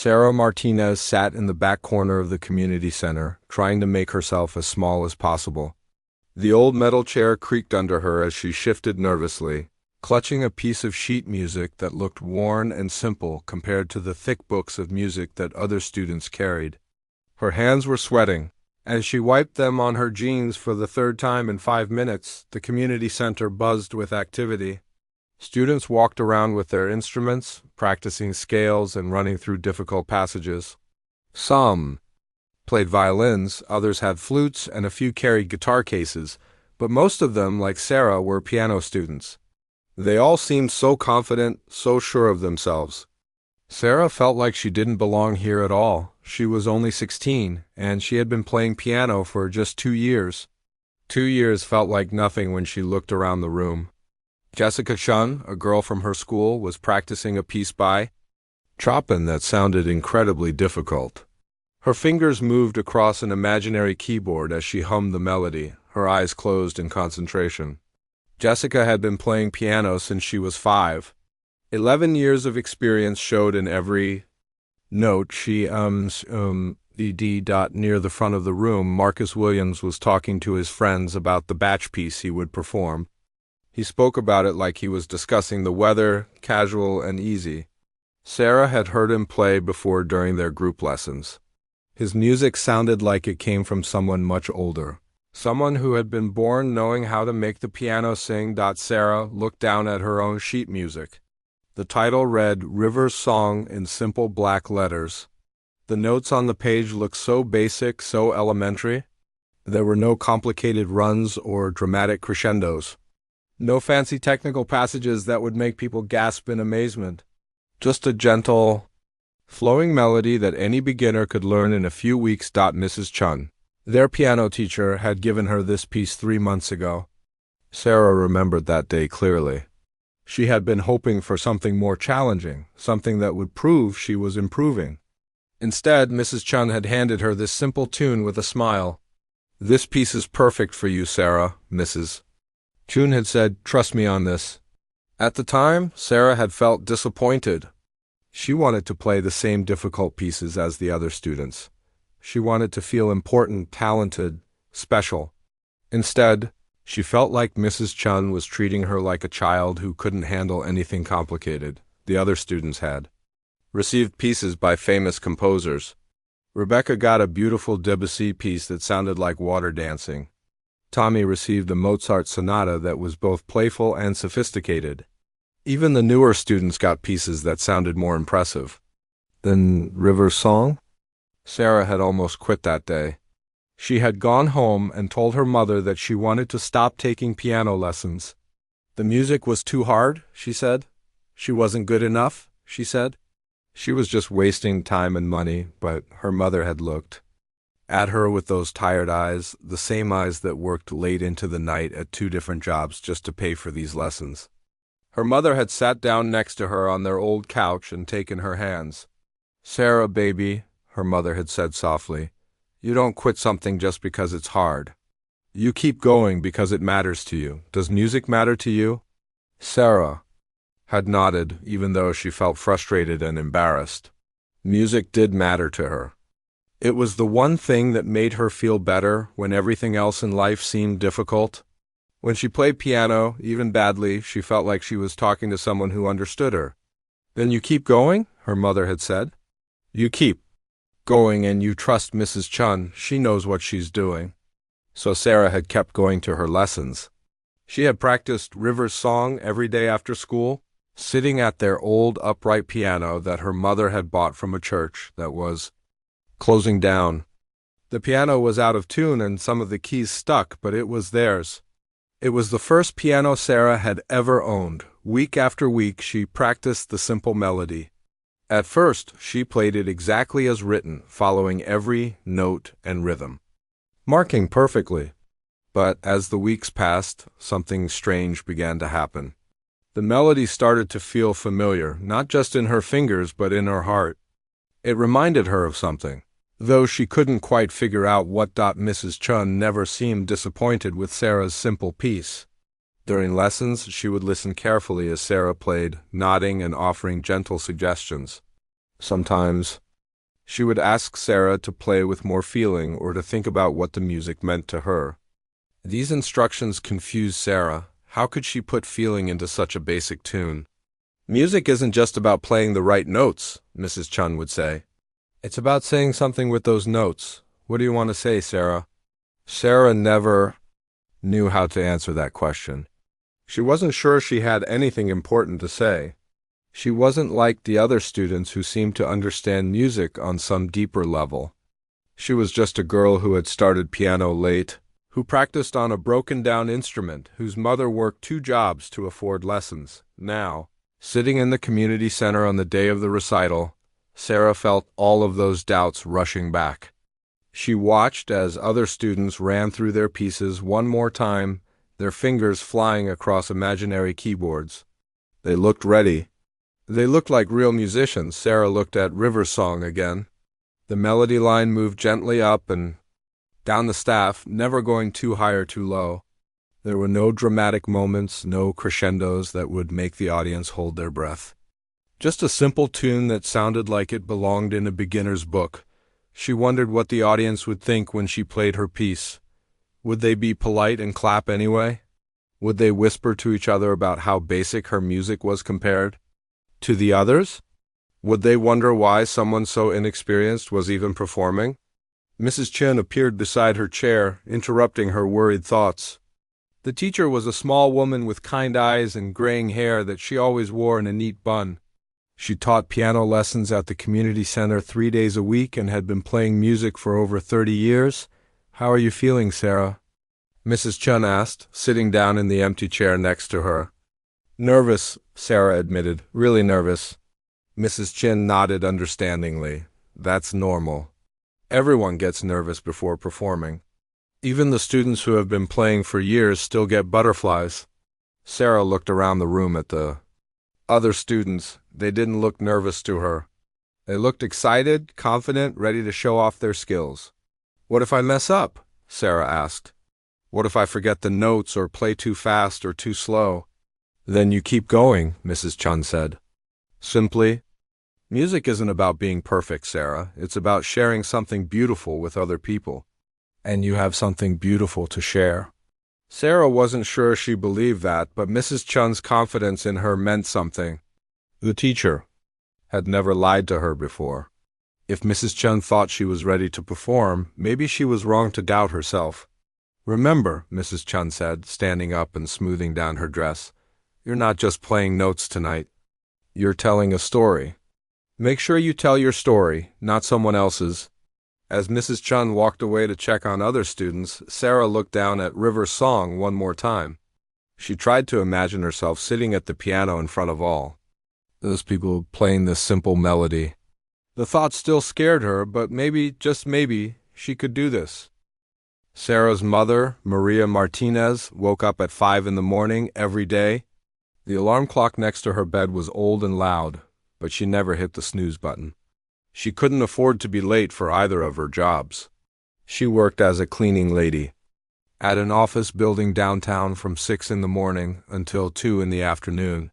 Sarah Martinez sat in the back corner of the community center, trying to make herself as small as possible. The old metal chair creaked under her as she shifted nervously, clutching a piece of sheet music that looked worn and simple compared to the thick books of music that other students carried. Her hands were sweating. As she wiped them on her jeans for the third time in 5 minutes, the community center buzzed with activity. Students walked around with their instruments, practicing scales and running through difficult passages. Some played violins, others had flutes, and a few carried guitar cases, but most of them, like Sarah, were piano students. They all seemed so confident, so sure of themselves. Sarah felt like she didn't belong here at all. She was only 16, and she had been playing piano for just 2 years. 2 years felt like nothing when she looked around the room. Jessica Chun, a girl from her school, was practicing a piece by Chopin that sounded incredibly difficult. Her fingers moved across an imaginary keyboard as she hummed the melody, her eyes closed in concentration. Jessica had been playing piano since she was 5. 11 years of experience showed in every note. The D. Near the front of the room, Marcus Williams was talking to his friends about the batch piece he would perform. He spoke about it like he was discussing the weather, casual and easy. Sarah had heard him play before during their group lessons. His music sounded like it came from someone much older, someone who had been born knowing how to make the piano sing. Sarah looked down at her own sheet music. The title read River's Song in simple black letters. The notes on the page looked so basic, so elementary. There were no complicated runs or dramatic crescendos. No fancy technical passages that would make people gasp in amazement. Just a gentle, flowing melody that any beginner could learn in a few weeks. Mrs. Chun, their piano teacher, had given her this piece 3 months ago. Sarah remembered that day clearly. She had been hoping for something more challenging, something that would prove she was improving. Instead, Mrs. Chun had handed her this simple tune with a smile. "This piece is perfect for you, Sarah, Mrs. Chun had said, "Trust me on this." At the time, Sarah had felt disappointed. She wanted to play the same difficult pieces as the other students. She wanted to feel important, talented, special. Instead, she felt like Mrs. Chun was treating her like a child who couldn't handle anything complicated. The other students had received pieces by famous composers. Rebecca got a beautiful Debussy piece that sounded like water dancing. Tommy received a Mozart sonata that was both playful and sophisticated. Even the newer students got pieces that sounded more impressive. Then River's Song? Sarah had almost quit that day. She had gone home and told her mother that she wanted to stop taking piano lessons. The music was too hard, she said. She wasn't good enough, she said. She was just wasting time and money, but her mother had looked at her with those tired eyes, the same eyes that worked late into the night at 2 different jobs just to pay for these lessons. Her mother had sat down next to her on their old couch and taken her hands. "Sarah, baby," her mother had said softly, "you don't quit something just because it's hard. You keep going because it matters to you. Does music matter to you?" Sarah had nodded, even though she felt frustrated and embarrassed. Music did matter to her. It was the one thing that made her feel better when everything else in life seemed difficult. When she played piano, even badly, she felt like she was talking to someone who understood her. "Then you keep going?" her mother had said. "You keep going and you trust Mrs. Chun. She knows what she's doing." So Sarah had kept going to her lessons. She had practiced River's Song every day after school, sitting at their old upright piano that her mother had bought from a church that was closing down. The piano was out of tune and some of the keys stuck, but it was theirs. It was the first piano Sarah had ever owned. Week after week, she practiced the simple melody. At first, she played it exactly as written, following every note and rhythm, marking perfectly. But as the weeks passed, something strange began to happen. The melody started to feel familiar, not just in her fingers, but in her heart. It reminded her of something, though she couldn't quite figure out what. Mrs. Chun never seemed disappointed with Sarah's simple piece. During lessons, she would listen carefully as Sarah played, nodding and offering gentle suggestions. Sometimes She would ask Sarah to play with more feeling or to think about what the music meant to her. These instructions confused Sarah. How could she put feeling into such a basic tune? Music isn't just about playing the right notes, Mrs. Chun would say. It's about saying something with those notes. What do you want to say, Sarah? Sarah never knew how to answer that question. She wasn't sure she had anything important to say. She wasn't like the other students who seemed to understand music on some deeper level. She was just a girl who had started piano late, who practiced on a broken-down instrument, whose mother worked 2 jobs to afford lessons. Now, sitting in the community center on the day of the recital, Sarah felt all of those doubts rushing back. She watched as other students ran through their pieces one more time, their fingers flying across imaginary keyboards. They looked ready. They looked like real musicians. Sarah looked at River Song again. The melody line moved gently up and down the staff, never going too high or too low. There were no dramatic moments, no crescendos that would make the audience hold their breath. Just a simple tune that sounded like it belonged in a beginner's book. She wondered what the audience would think when she played her piece. Would they be polite and clap anyway? Would they whisper to each other about how basic her music was compared to the others? Would they wonder why someone so inexperienced was even performing? Mrs. Chun appeared beside her chair, interrupting her worried thoughts. The teacher was a small woman with kind eyes and graying hair that she always wore in a neat bun. She taught piano lessons at the community center 3 days a week and had been playing music for over 30 years. "How are you feeling, Sarah?" Mrs. Chun asked, sitting down in the empty chair next to her. "Nervous," Sarah admitted, "really nervous." Mrs. Chun nodded understandingly. "That's normal. Everyone gets nervous before performing. Even the students who have been playing for years still get butterflies." Sarah looked around the room at the other students. They didn't look nervous to her. They looked excited, confident, ready to show off their skills. "What if I mess up?" Sarah asked. "What if I forget the notes or play too fast or too slow?" "Then you keep going," Mrs. Chun said. Simply, "Music isn't about being perfect, Sarah. It's about sharing something beautiful with other people. And you have something beautiful to share." Sarah wasn't sure she believed that, but Mrs. Chun's confidence in her meant something. The teacher had never lied to her before. If Mrs. Chun thought she was ready to perform, maybe she was wrong to doubt herself. "Remember," Mrs. Chun said, standing up and smoothing down her dress, "you're not just playing notes tonight. You're telling a story. Make sure you tell your story, not someone else's." As Mrs. Chun walked away to check on other students, Sarah looked down at River Song one more time. She tried to imagine herself sitting at the piano in front of all those people playing this simple melody. The thought still scared her, but maybe, just maybe, she could do this. Sarah's mother, Maria Martinez, woke up at 5 in the morning every day. The alarm clock next to her bed was old and loud, but she never hit the snooze button. She couldn't afford to be late for either of her jobs. She worked as a cleaning lady at an office building downtown from 6 in the morning until 2 in the afternoon.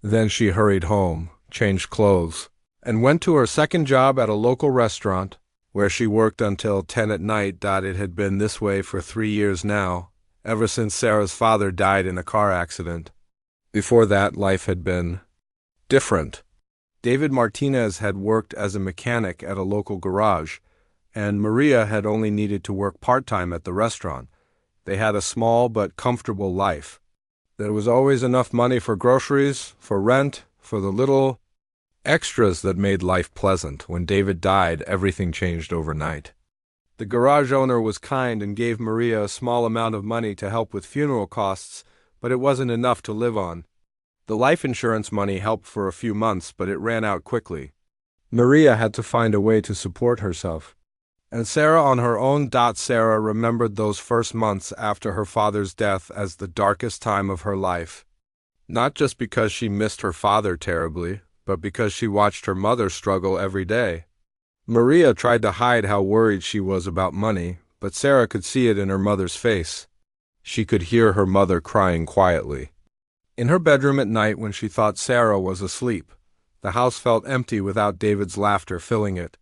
Then she hurried home, changed clothes, and went to her second job at a local restaurant, where she worked until 10 at night. It had been this way for 3 years now, ever since Sarah's father died in a car accident. Before that, life had been different. David Martinez had worked as a mechanic at a local garage, and Maria had only needed to work part-time at the restaurant. They had a small but comfortable life. There was always enough money for groceries, for rent, for the little extras that made life pleasant. When David died, everything changed overnight. The garage owner was kind and gave Maria a small amount of money to help with funeral costs, but it wasn't enough to live on. The life insurance money helped for a few months, but it ran out quickly. Maria had to find a way to support herself. And Sarah on her own. Sarah remembered those first months after her father's death as the darkest time of her life. Not just because she missed her father terribly, but because she watched her mother struggle every day. Maria tried to hide how worried she was about money, but Sarah could see it in her mother's face. She could hear her mother crying quietly. In her bedroom at night when she thought Sarah was asleep, the house felt empty without David's laughter filling it.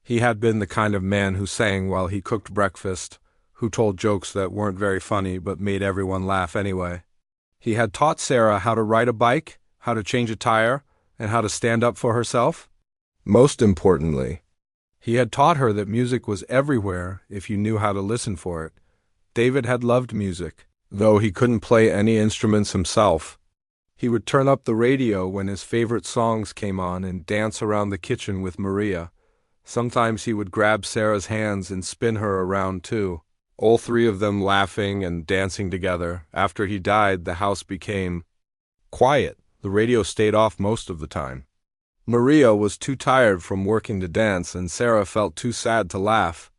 He had been the kind of man who sang while he cooked breakfast, who told jokes that weren't very funny but made everyone laugh anyway. He had taught Sarah how to ride a bike, how to change a tire, and how to stand up for herself. Most importantly, he had taught her that music was everywhere if you knew how to listen for it. David had loved music, though he couldn't play any instruments himself. He would turn up the radio when his favorite songs came on and dance around the kitchen with Maria. Sometimes he would grab Sarah's hands and spin her around too, all three of them laughing and dancing together. After he died, the house became quiet. The radio stayed off most of the time. Maria was too tired from working to dance, and Sarah felt too sad to laugh.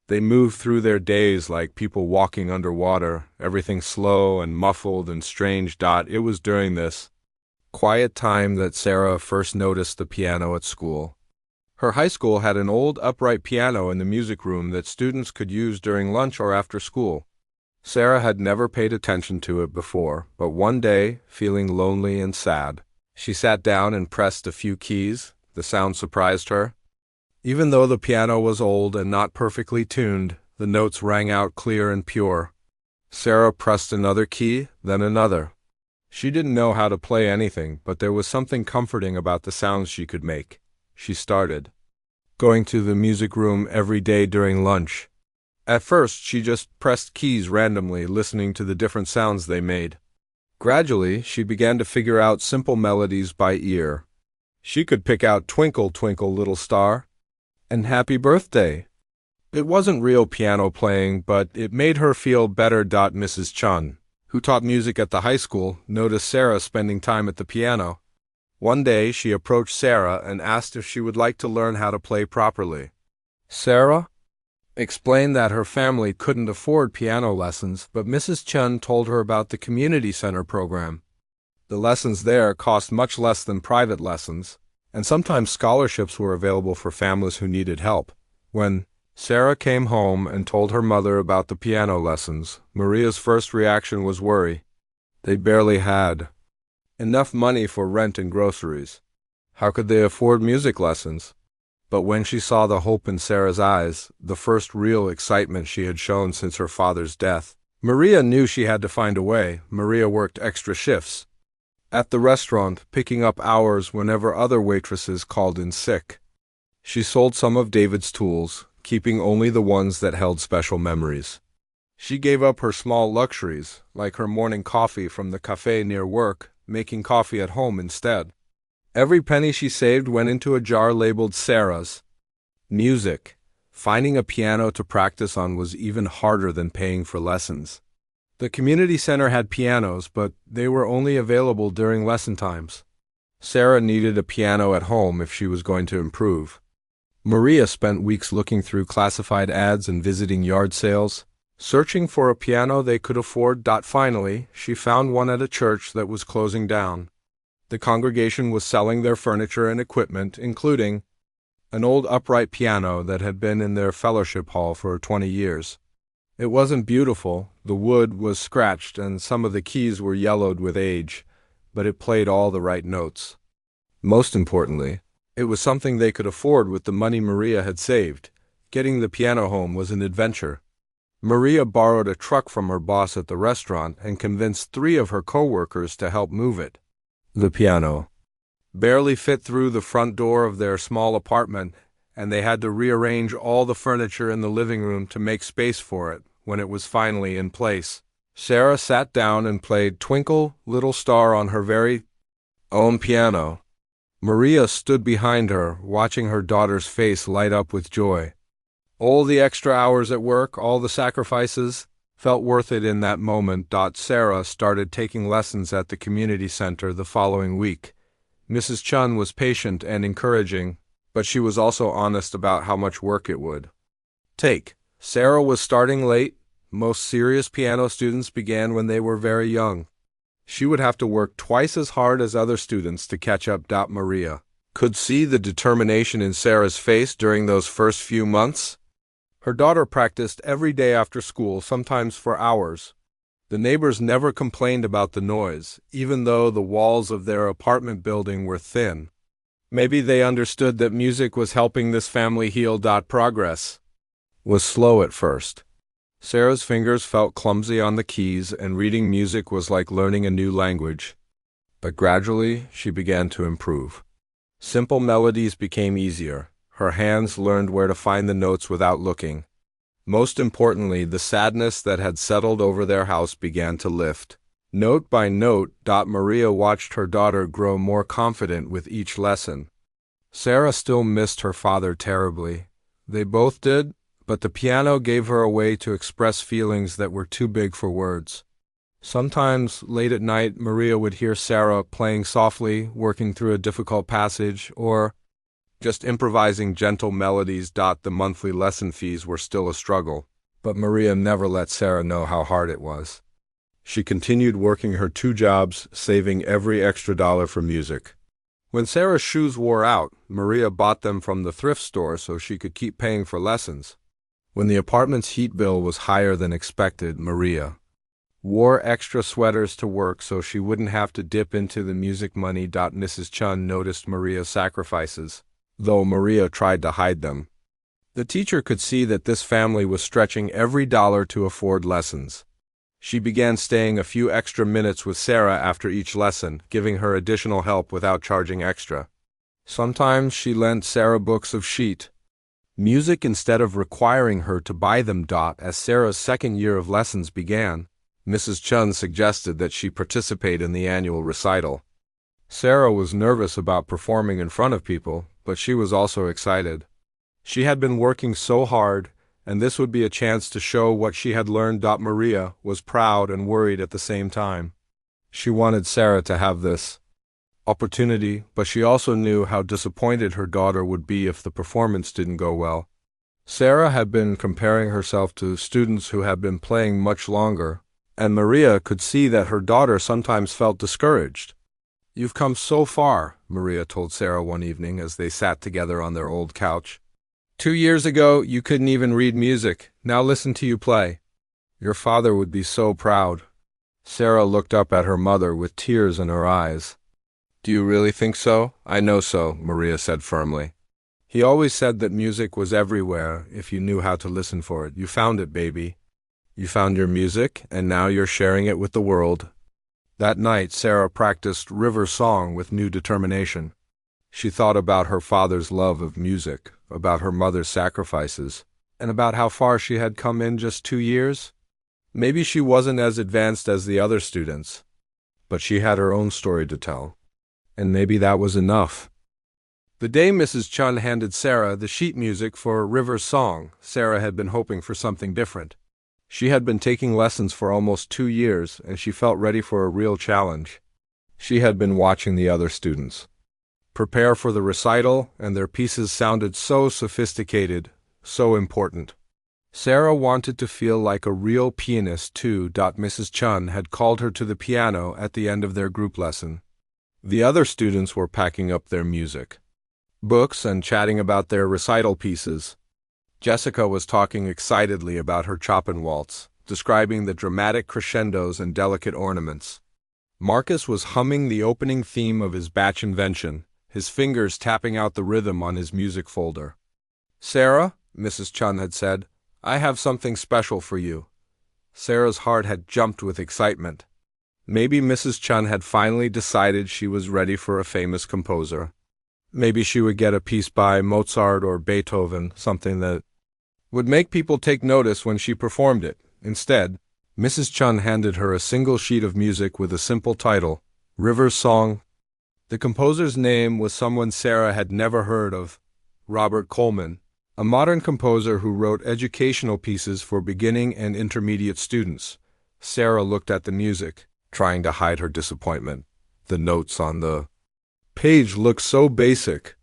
They moved through their days like people walking underwater, everything slow and muffled and strange. It was during this quiet time that Sarah first noticed the piano at school. Her high school had an old upright piano in the music room that students could use during lunch or after school. Sarah had never paid attention to it before, but one day, feeling lonely and sad, she sat down and pressed a few keys. The sound surprised her. Even though the piano was old and not perfectly tuned, the notes rang out clear and pure. Sarah pressed another key, then another. She didn't know how to play anything, but there was something comforting about the sounds she could make. She started going to the music room every day during lunch. At first, she just pressed keys randomly, listening to the different sounds they made. Gradually, she began to figure out simple melodies by ear. She could pick out Twinkle, Twinkle, Little Star and Happy Birthday. It wasn't real piano playing, but it made her feel better. Mrs. Chun, who taught music at the high school, noticed Sarah spending time at the piano. One day, she approached Sarah and asked if she would like to learn how to play properly. Sarah explained that her family couldn't afford piano lessons, but Mrs. Chun told her about the community center program. The lessons there cost much less than private lessons, and sometimes scholarships were available for families who needed help. When Sarah came home and told her mother about the piano lessons, Maria's first reaction was worry. They barely had enough money for rent and groceries. How could they afford music lessons? But when she saw the hope in Sarah's eyes, the first real excitement she had shown since her father's death, Maria knew she had to find a way. Maria worked extra shifts at the restaurant, picking up hours whenever other waitresses called in sick. She sold some of David's tools, keeping only the ones that held special memories. She gave up her small luxuries, like her morning coffee from the cafe near work, making coffee at home instead. Every penny she saved went into a jar labeled Sarah's. Music. Finding a piano to practice on was even harder than paying for lessons. The community center had pianos, but they were only available during lesson times. Sarah needed a piano at home if she was going to improve. Maria spent weeks looking through classified ads and visiting yard sales, searching for a piano they could afford. Finally, she found one at a church that was closing down. The congregation was selling their furniture and equipment, including an old upright piano that had been in their fellowship hall for 20 years. It wasn't beautiful, the wood was scratched and some of the keys were yellowed with age, but it played all the right notes. Most importantly, it was something they could afford with the money Maria had saved. Getting the piano home was an adventure. Maria borrowed a truck from her boss at the restaurant and convinced 3 of her co-workers to help move it. The piano barely fit through the front door of their small apartment, and they had to rearrange all the furniture in the living room to make space for it. When it was finally in place, Sarah sat down and played Twinkle, Little Star on her very own piano. Maria stood behind her, watching her daughter's face light up with joy. All the extra hours at work, all the sacrifices, felt worth it in that moment. Sarah started taking lessons at the community center the following week. Mrs. Chun was patient and encouraging, but she was also honest about how much work it would take. Sarah was starting late. Most serious piano students began when they were very young. She would have to work twice as hard as other students to catch up. Maria could see the determination in Sarah's face during those first few months. Her daughter practiced every day after school, sometimes for hours. The neighbors never complained about the noise, even though the walls of their apartment building were thin. Maybe they understood that music was helping this family heal. Progress was slow at first. Sarah's fingers felt clumsy on the keys, and reading music was like learning a new language. But gradually, she began to improve. Simple melodies became easier. Her hands learned where to find the notes without looking. Most importantly, the sadness that had settled over their house began to lift. Note by note, Maria watched her daughter grow more confident with each lesson. Sarah still missed her father terribly. They both did, but the piano gave her a way to express feelings that were too big for words. Sometimes, late at night, Maria would hear Sarah playing softly, working through a difficult passage, or just improvising gentle melodies. The monthly lesson fees were still a struggle, but Maria never let Sarah know how hard it was. She continued working her 2 jobs, saving every extra dollar for music. When Sarah's shoes wore out, Maria bought them from the thrift store so she could keep paying for lessons. When the apartment's heat bill was higher than expected, Maria wore extra sweaters to work so she wouldn't have to dip into the music money. Mrs. Chun noticed Maria's sacrifices, though Maria tried to hide them. The teacher could see that this family was stretching every dollar to afford lessons. She began staying a few extra minutes with Sarah after each lesson, giving her additional help without charging extra. Sometimes she lent Sarah books of sheet music instead of requiring her to buy them. As Sarah's second year of lessons began, Mrs. Chun suggested that she participate in the annual recital. Sarah was nervous about performing in front of people, but she was also excited. She had been working so hard, and this would be a chance to show what she had learned. Maria was proud and worried at the same time. She wanted Sarah to have this opportunity, but she also knew how disappointed her daughter would be if the performance didn't go well. Sarah had been comparing herself to students who had been playing much longer, and Maria could see that her daughter sometimes felt discouraged. "You've come so far," Maria told Sarah one evening as they sat together on their old couch. 2 years ago, you couldn't even read music. Now listen to you play. Your father would be so proud." Sarah looked up at her mother with tears in her eyes. "Do you really think so?" "I know so," Maria said firmly. "He always said that music was everywhere if you knew how to listen for it. You found it, baby. You found your music, and now you're sharing it with the world." That night, Sarah practiced River Song with new determination. She thought about her father's love of music, about her mother's sacrifices, and about how far she had come in just 2 years. Maybe she wasn't as advanced as the other students, but she had her own story to tell, and maybe that was enough. The day Mrs. Chun handed Sarah the sheet music for River Song, Sarah had been hoping for something different. She had been taking lessons for almost 2 years, and she felt ready for a real challenge. She had been watching the other students prepare for the recital, and their pieces sounded so sophisticated, so important. Sarah wanted to feel like a real pianist too. Mrs. Chun had called her to the piano at the end of their group lesson. The other students were packing up their music books and chatting about their recital pieces. Jessica was talking excitedly about her Chopin waltz, describing the dramatic crescendos and delicate ornaments. Marcus was humming the opening theme of his Bach invention, his fingers tapping out the rhythm on his music folder. "Sarah," Mrs. Chun had said, "I have something special for you." Sarah's heart had jumped with excitement. Maybe Mrs. Chun had finally decided she was ready for a famous composer. Maybe she would get a piece by Mozart or Beethoven, something that would make people take notice when she performed it. Instead, Mrs. Chun handed her a single sheet of music with a simple title, River Song. The composer's name was someone Sarah had never heard of, Robert Coleman, a modern composer who wrote educational pieces for beginning and intermediate students. Sarah looked at the music, trying to hide her disappointment. The notes on the page looked so basic.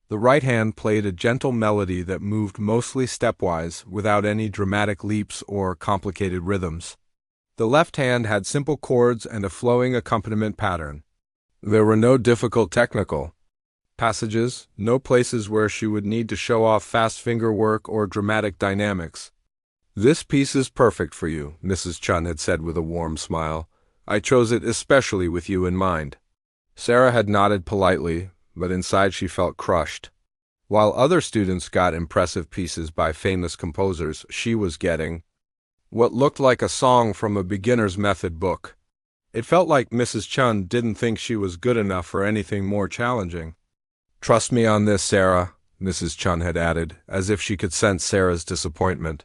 The right hand played a gentle melody that moved mostly stepwise, without any dramatic leaps or complicated rhythms. The left hand had simple chords and a flowing accompaniment pattern. There were no difficult technical passages, no places where she would need to show off fast finger work or dramatic dynamics. "This piece is perfect for you," Mrs. Chun had said with a warm smile. "I chose it especially with you in mind." Sarah had nodded politely, but inside she felt crushed. While other students got impressive pieces by famous composers, she was getting what looked like a song from a beginner's method book. It felt like Mrs. Chun didn't think she was good enough for anything more challenging. "Trust me on this, Sarah," Mrs. Chun had added, as if she could sense Sarah's disappointment.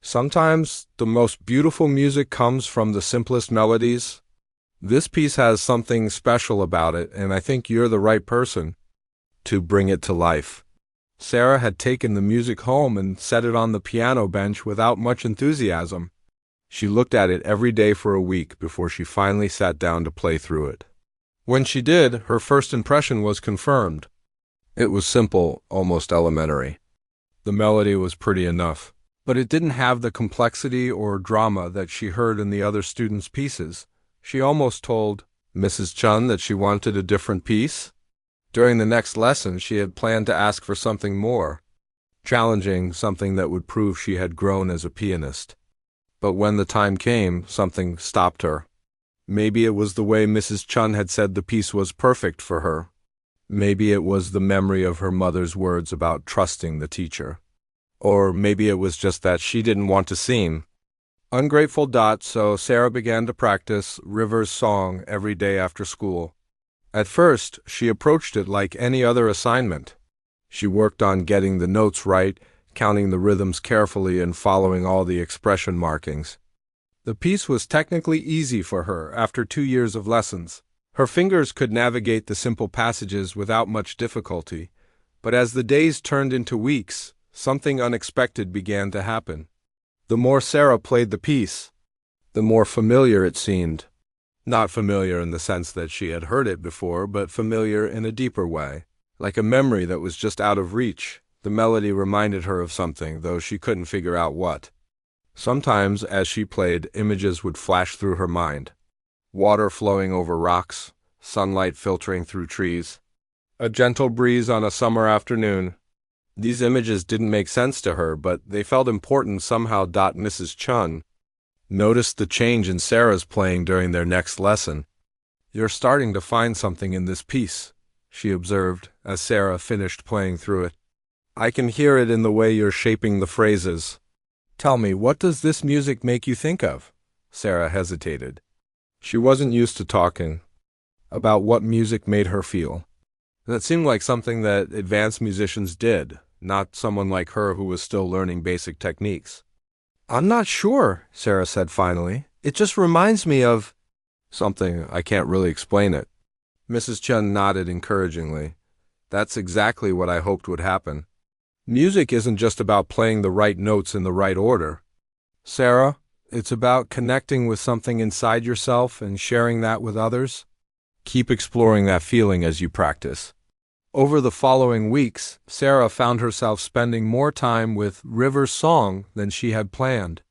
"Sometimes the most beautiful music comes from the simplest melodies. This piece has something special about it, and I think you're the right person to bring it to life." Sarah had taken the music home and set it on the piano bench without much enthusiasm. She looked at it every day for a week before she finally sat down to play through it. When she did, her first impression was confirmed. It was simple, almost elementary. The melody was pretty enough, but it didn't have the complexity or drama that she heard in the other students' pieces. She almost told Mrs. Chun that she wanted a different piece. During the next lesson, she had planned to ask for something more challenging, something that would prove she had grown as a pianist. But when the time came, something stopped her. Maybe it was the way Mrs. Chun had said the piece was perfect for her. Maybe it was the memory of her mother's words about trusting the teacher. Or maybe it was just that she didn't want to seem ungrateful. So Sarah began to practice River's song every day after school. At first, she approached it like any other assignment. She worked on getting the notes right, counting the rhythms carefully, and following all the expression markings. The piece was technically easy for her after 2 years of lessons. Her fingers could navigate the simple passages without much difficulty, but as the days turned into weeks, something unexpected began to happen. The more Sarah played the piece, the more familiar it seemed. Not familiar in the sense that she had heard it before, but familiar in a deeper way, like a memory that was just out of reach. The melody reminded her of something, though she couldn't figure out what. Sometimes, as she played, images would flash through her mind. Water flowing over rocks, sunlight filtering through trees, a gentle breeze on a summer afternoon. These images didn't make sense to her, but they felt important somehow. Mrs. Chun noticed the change in Sarah's playing during their next lesson. "You're starting to find something in this piece," she observed as Sarah finished playing through it. "I can hear it in the way you're shaping the phrases. Tell me, what does this music make you think of?" Sarah hesitated. She wasn't used to talking about what music made her feel. That seemed like something that advanced musicians did, not someone like her who was still learning basic techniques. "I'm not sure," Sarah said finally. "It just reminds me of something. I can't really explain it." Mrs. Chun nodded encouragingly. "That's exactly what I hoped would happen. Music isn't just about playing the right notes in the right order, Sarah. It's about connecting with something inside yourself and sharing that with others. Keep exploring that feeling as you practice." Over the following weeks, Sarah found herself spending more time with River's song than she had planned.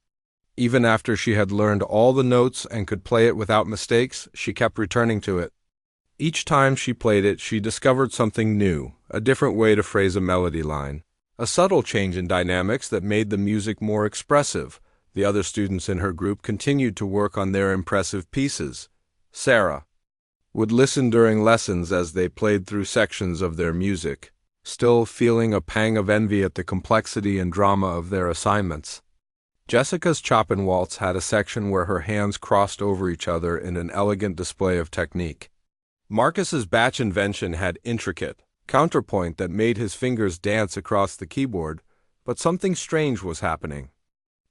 Even after she had learned all the notes and could play it without mistakes, she kept returning to it. Each time she played it, she discovered something new, a different way to phrase a melody line, a subtle change in dynamics that made the music more expressive. The other students in her group continued to work on their impressive pieces. Sarah would listen during lessons as they played through sections of their music, still feeling a pang of envy at the complexity and drama of their assignments. Jessica's Chopin Waltz had a section where her hands crossed over each other in an elegant display of technique. Marcus's Bach invention had intricate counterpoint that made his fingers dance across the keyboard, but something strange was happening.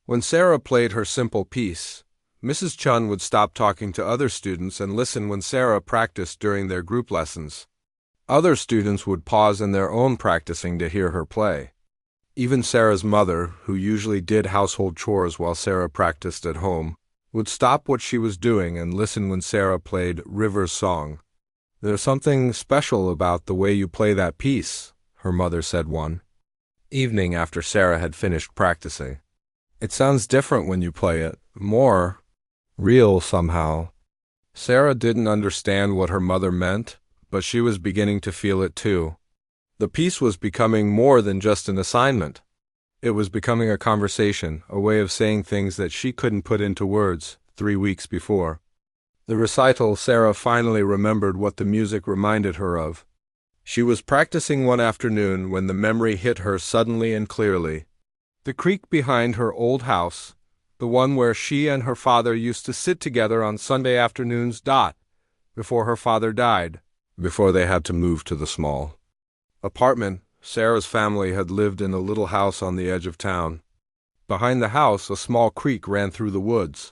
When Sarah played her simple piece, Mrs. Chun would stop talking to other students and listen when Sarah practiced during their group lessons. Other students would pause in their own practicing to hear her play. Even Sarah's mother, who usually did household chores while Sarah practiced at home, would stop what she was doing and listen when Sarah played River's song. "There's something special about the way you play that piece," her mother said one evening after Sarah had finished practicing. "It sounds different when you play it, more real somehow." Sarah didn't understand what her mother meant, but she was beginning to feel it too. The piece was becoming more than just an assignment. It was becoming a conversation, a way of saying things that she couldn't put into words 3 weeks before. The recital, Sarah finally remembered what the music reminded her of. She was practicing one afternoon when the memory hit her suddenly and clearly. The creek behind her old house, the one where she and her father used to sit together on Sunday afternoons. Before her father died, before they had to move to the small apartment Sarah's family had lived in, a little house on the edge of town. Behind the house, a small creek ran through the woods.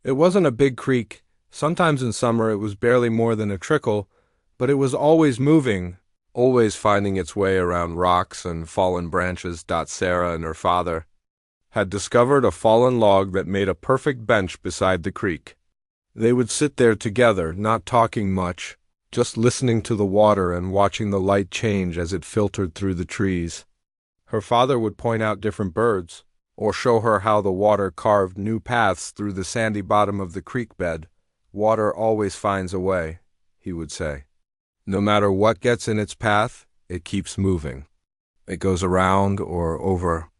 It wasn't a big creek. Sometimes in summer it was barely more than a trickle, but it was always moving, always finding its way around rocks and fallen branches. Sarah and her father had discovered a fallen log that made a perfect bench beside the creek. They would sit there together, not talking much, just listening to the water and watching the light change as it filtered through the trees. Her father would point out different birds, or show her how the water carved new paths through the sandy bottom of the creek bed. "Water always finds a way," he would say. "No matter what gets in its path, it keeps moving. It goes around or over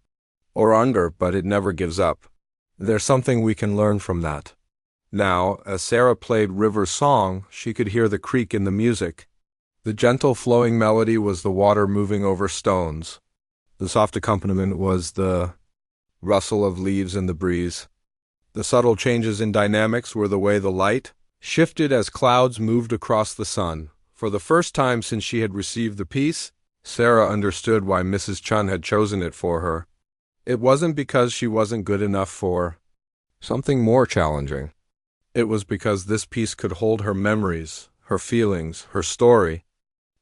or under, but it never gives up. There's something we can learn from that." Now, as Sarah played River's Song, she could hear the creek in the music. The gentle flowing melody was the water moving over stones. The soft accompaniment was the rustle of leaves in the breeze. The subtle changes in dynamics were the way the light shifted as clouds moved across the sun. For the first time since she had received the piece, Sarah understood why Mrs. Chun had chosen it for her. It wasn't because she wasn't good enough for something more challenging. It was because this piece could hold her memories, her feelings, her story.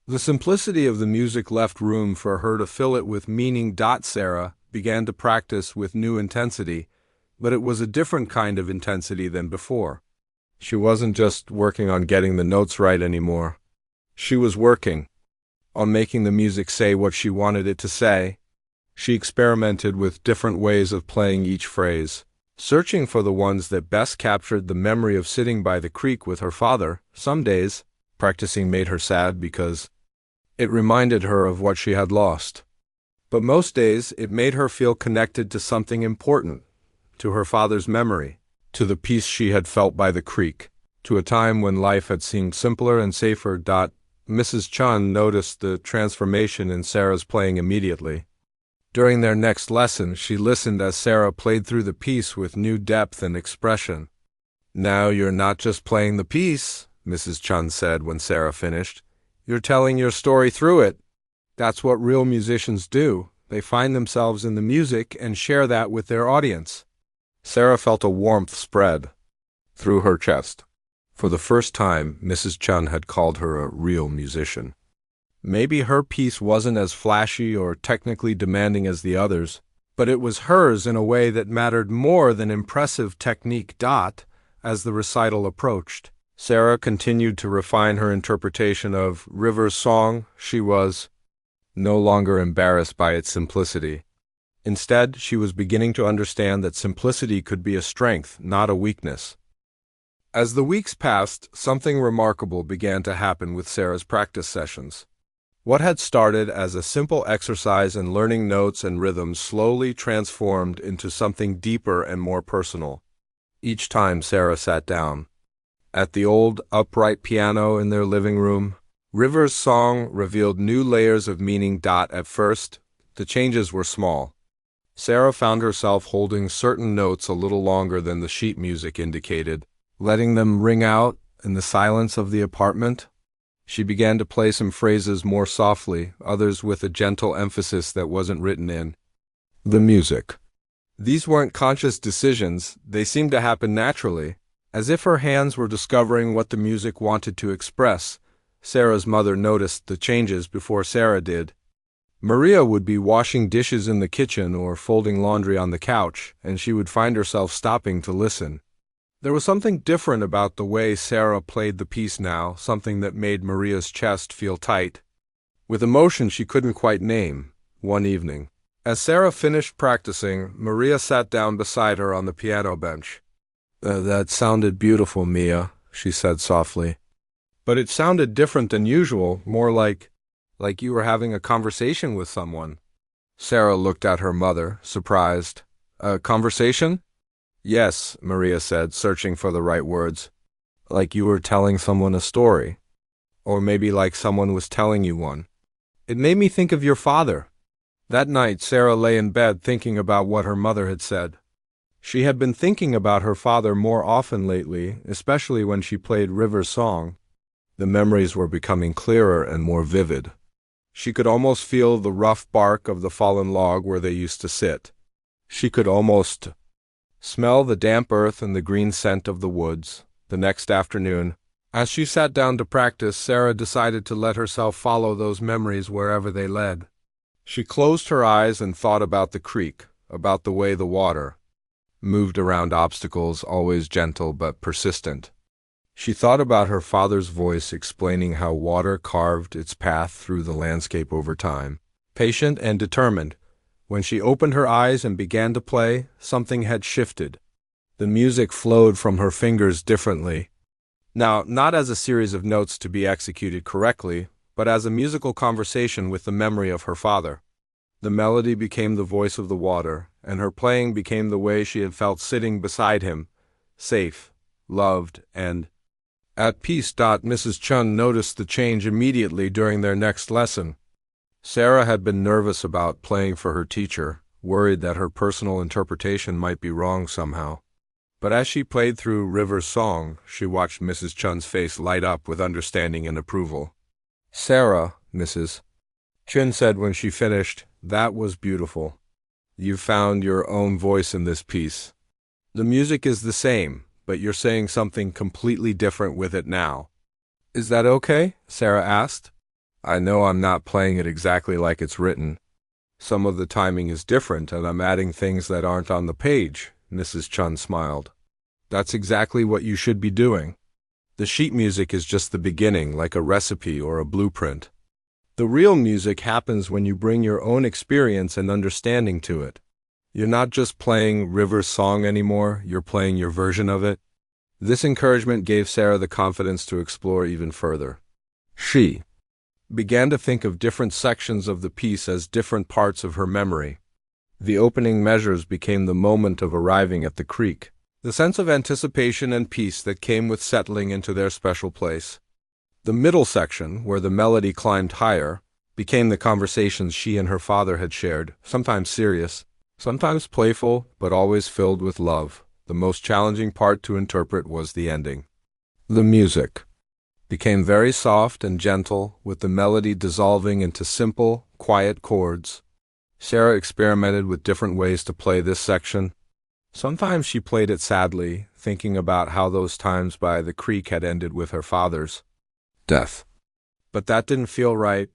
The simplicity of the music left room for her to fill it with meaning. Sarah began to practice with new intensity, but it was a different kind of intensity than before. She wasn't just working on getting the notes right anymore. She was working on making the music say what she wanted it to say. She experimented with different ways of playing each phrase, searching for the ones that best captured the memory of sitting by the creek with her father. Some days, practicing made her sad because it reminded her of what she had lost. But most days, it made her feel connected to something important, to her father's memory, to the peace she had felt by the creek, to a time when life had seemed simpler and safer. Mrs. Chun noticed the transformation in Sarah's playing immediately. During their next lesson, she listened as Sarah played through the piece with new depth and expression. "Now you're not just playing the piece," Mrs. Chun said when Sarah finished. "You're telling your story through it. That's what real musicians do. They find themselves in the music and share that with their audience." Sarah felt a warmth spread through her chest. For the first time, Mrs. Chun had called her a real musician. Maybe her piece wasn't as flashy or technically demanding as the others, but it was hers in a way that mattered more than impressive technique. As the recital approached, Sarah continued to refine her interpretation of River's Song. She was no longer embarrassed by its simplicity. Instead, she was beginning to understand that simplicity could be a strength, not a weakness. As the weeks passed, something remarkable began to happen with Sarah's practice sessions. What had started as a simple exercise in learning notes and rhythms slowly transformed into something deeper and more personal. Each time Sarah sat down at the old upright piano in their living room, River's Song revealed new layers of meaning. At first, the changes were small. Sarah found herself holding certain notes a little longer than the sheet music indicated, letting them ring out in the silence of the apartment. She began to play some phrases more softly, others with a gentle emphasis that wasn't written in the music. These weren't conscious decisions, they seemed to happen naturally, as if her hands were discovering what the music wanted to express. Sarah's mother noticed the changes before Sarah did. Maria would be washing dishes in the kitchen or folding laundry on the couch, and she would find herself stopping to listen. There was something different about the way Sarah played the piece now, something that made Maria's chest feel tight, with emotion she couldn't quite name. One evening, as Sarah finished practicing, Maria sat down beside her on the piano bench. That sounded beautiful, Mia," she said softly. "But it sounded different than usual, more like you were having a conversation with someone." Sarah looked at her mother, surprised. "A conversation?" "Yes," Maria said, searching for the right words. "Like you were telling someone a story." Or maybe like someone was telling you one. It made me think of your father. That night, Sarah lay in bed thinking about what her mother had said. She had been thinking about her father more often lately, especially when she played River's song. The memories were becoming clearer and more vivid. She could almost feel the rough bark of the fallen log where they used to sit. She could almost smell the damp earth and the green scent of the woods. The next afternoon, as she sat down to practice, Sarah decided to let herself follow those memories wherever they led. She closed her eyes and thought about the creek, about the way the water moved around obstacles, always gentle but persistent. She thought about her father's voice explaining how water carved its path through the landscape over time, patient and determined. When she opened her eyes and began to play, something had shifted. The music flowed from her fingers differently. Now, not as a series of notes to be executed correctly, but as a musical conversation with the memory of her father. The melody became the voice of the water, and her playing became the way she had felt sitting beside him, safe, loved, and at peace. Mrs. Chun noticed the change immediately during their next lesson. Sarah had been nervous about playing for her teacher, worried that her personal interpretation might be wrong somehow. But as she played through River's song, she watched Mrs. Chun's face light up with understanding and approval. "Sarah," Mrs. Chun said when she finished, "that was beautiful. You found your own voice in this piece. The music is the same, but you're saying something completely different with it now." "Is that okay?" Sarah asked. "I know I'm not playing it exactly like it's written. Some of the timing is different, and I'm adding things that aren't on the page," Mrs. Chun smiled. "That's exactly what you should be doing. The sheet music is just the beginning, like a recipe or a blueprint. The real music happens when you bring your own experience and understanding to it. You're not just playing River's song anymore, you're playing your version of it." This encouragement gave Sarah the confidence to explore even further. She began to think of different sections of the piece as different parts of her memory. The opening measures became the moment of arriving at the creek, the sense of anticipation and peace that came with settling into their special place. The middle section, where the melody climbed higher, became the conversations she and her father had shared, sometimes serious, sometimes playful, but always filled with love. The most challenging part to interpret was the ending. The music became very soft and gentle, with the melody dissolving into simple, quiet chords. Sarah experimented with different ways to play this section. Sometimes she played it sadly, thinking about how those times by the creek had ended with her father's death. But that didn't feel right.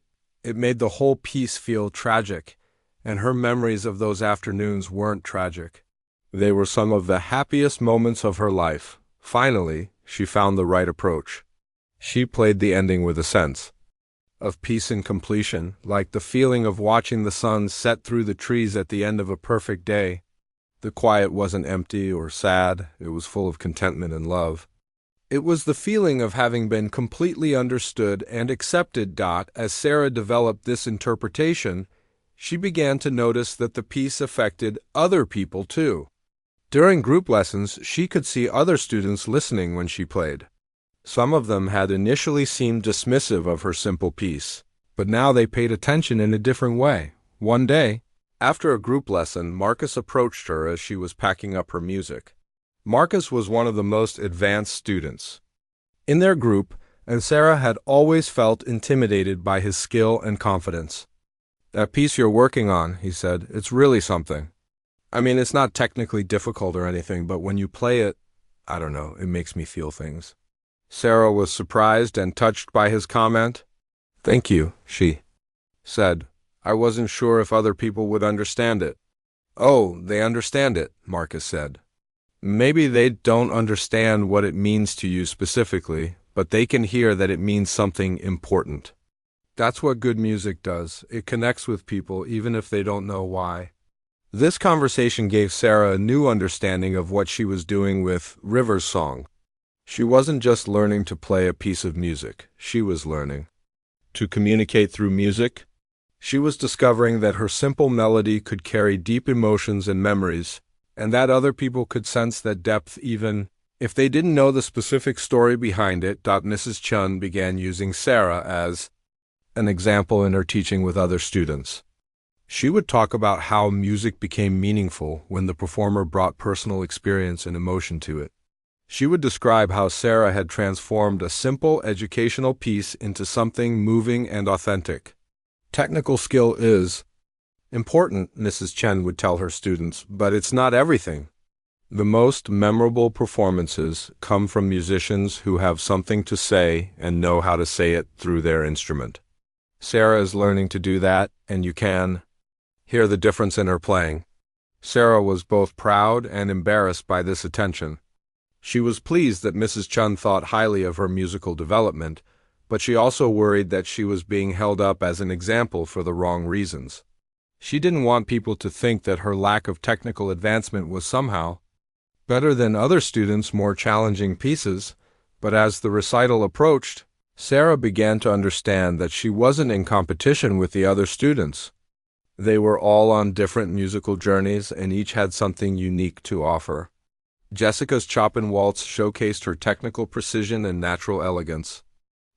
It made the whole piece feel tragic, and her memories of those afternoons weren't tragic. They were some of the happiest moments of her life. Finally, she found the right approach. She played the ending with a sense of peace and completion, like the feeling of watching the sun set through the trees at the end of a perfect day. The quiet wasn't empty or sad, it was full of contentment and love. It was the feeling of having been completely understood and accepted. As Sarah developed this interpretation, she began to notice that the piece affected other people too. During group lessons, she could see other students listening when she played. Some of them had initially seemed dismissive of her simple piece, but now they paid attention in a different way. One day, after a group lesson, Marcus approached her as she was packing up her music. Marcus was one of the most advanced students in their group, and Sarah had always felt intimidated by his skill and confidence. "That piece you're working on," he said, "it's really something. I mean, it's not technically difficult or anything, but when you play it, I don't know, it makes me feel things." Sarah was surprised and touched by his comment. "Thank you," she said. "I wasn't sure if other people would understand it." "Oh, they understand it," Marcus said. "Maybe they don't understand what it means to you specifically, but they can hear that it means something important. That's what good music does. It connects with people even if they don't know why." This conversation gave Sarah a new understanding of what she was doing with River's song. She wasn't just learning to play a piece of music, she was learning to communicate through music. She was discovering that her simple melody could carry deep emotions and memories, and that other people could sense that depth even If they didn't know the specific story behind it, Mrs. Chun began using Sarah as an example in her teaching with other students. She would talk about how music became meaningful when the performer brought personal experience and emotion to it. She would describe how Sarah had transformed a simple educational piece into something moving and authentic. Technical skill is important, Mrs. Chen would tell her students, but it's not everything. The most memorable performances come from musicians who have something to say and know how to say it through their instrument. Sarah is learning to do that, and you can hear the difference in her playing. Sarah was both proud and embarrassed by this attention. She was pleased that Mrs. Chun thought highly of her musical development, but she also worried that she was being held up as an example for the wrong reasons. She didn't want people to think that her lack of technical advancement was somehow better than other students' more challenging pieces, but as the recital approached, Sarah began to understand that she wasn't in competition with the other students. They were all on different musical journeys and each had something unique to offer. Jessica's Chopin waltz showcased her technical precision and natural elegance.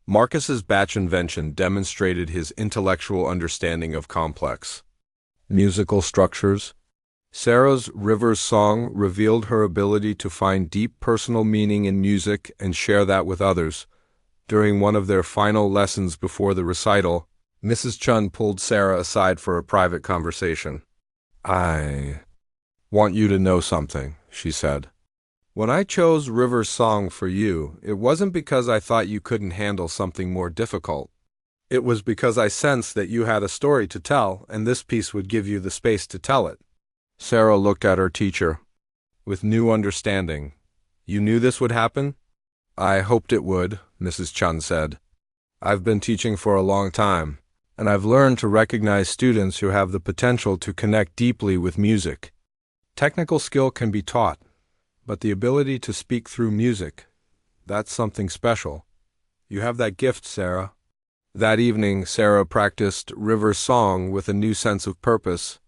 Marcus's Bach invention demonstrated his intellectual understanding of complex musical structures. Sarah's River's song revealed her ability to find deep personal meaning in music and share that with others. During one of their final lessons before the recital, Mrs. Chun pulled Sarah aside for a private conversation. "I want you to know something," she said. "When I chose River's song for you, it wasn't because I thought you couldn't handle something more difficult. It was because I sensed that you had a story to tell, and this piece would give you the space to tell it." Sarah looked at her teacher with new understanding. "You knew this would happen?" "I hoped it would," Mrs. Chun said. "I've been teaching for a long time, and I've learned to recognize students who have the potential to connect deeply with music. Technical skill can be taught, but the ability to speak through music, that's something special. You have that gift, Sarah." That evening, Sarah practiced River's song with a new sense of purpose.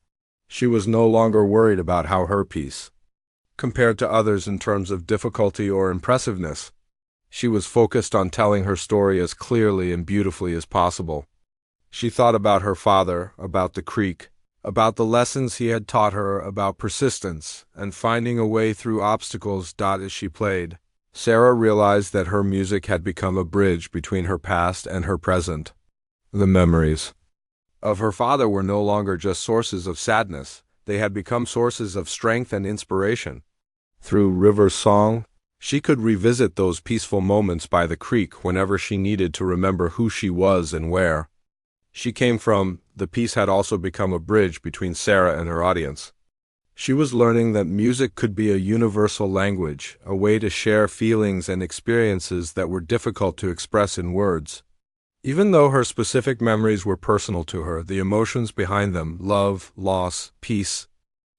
She was no longer worried about how her piece compared to others in terms of difficulty or impressiveness. She was focused on telling her story as clearly and beautifully as possible. She thought about her father, about the creek, about the lessons he had taught her about persistence and finding a way through obstacles. As she played, Sarah realized that her music had become a bridge between her past and her present. The memories of her father were no longer just sources of sadness, they had become sources of strength and inspiration. Through River's song, she could revisit those peaceful moments by the creek whenever she needed to remember who she was and where she came from. The piece had also become a bridge between Sarah and her audience. She was learning that music could be a universal language, a way to share feelings and experiences that were difficult to express in words. Even though her specific memories were personal to her, the emotions behind them, love, loss, peace,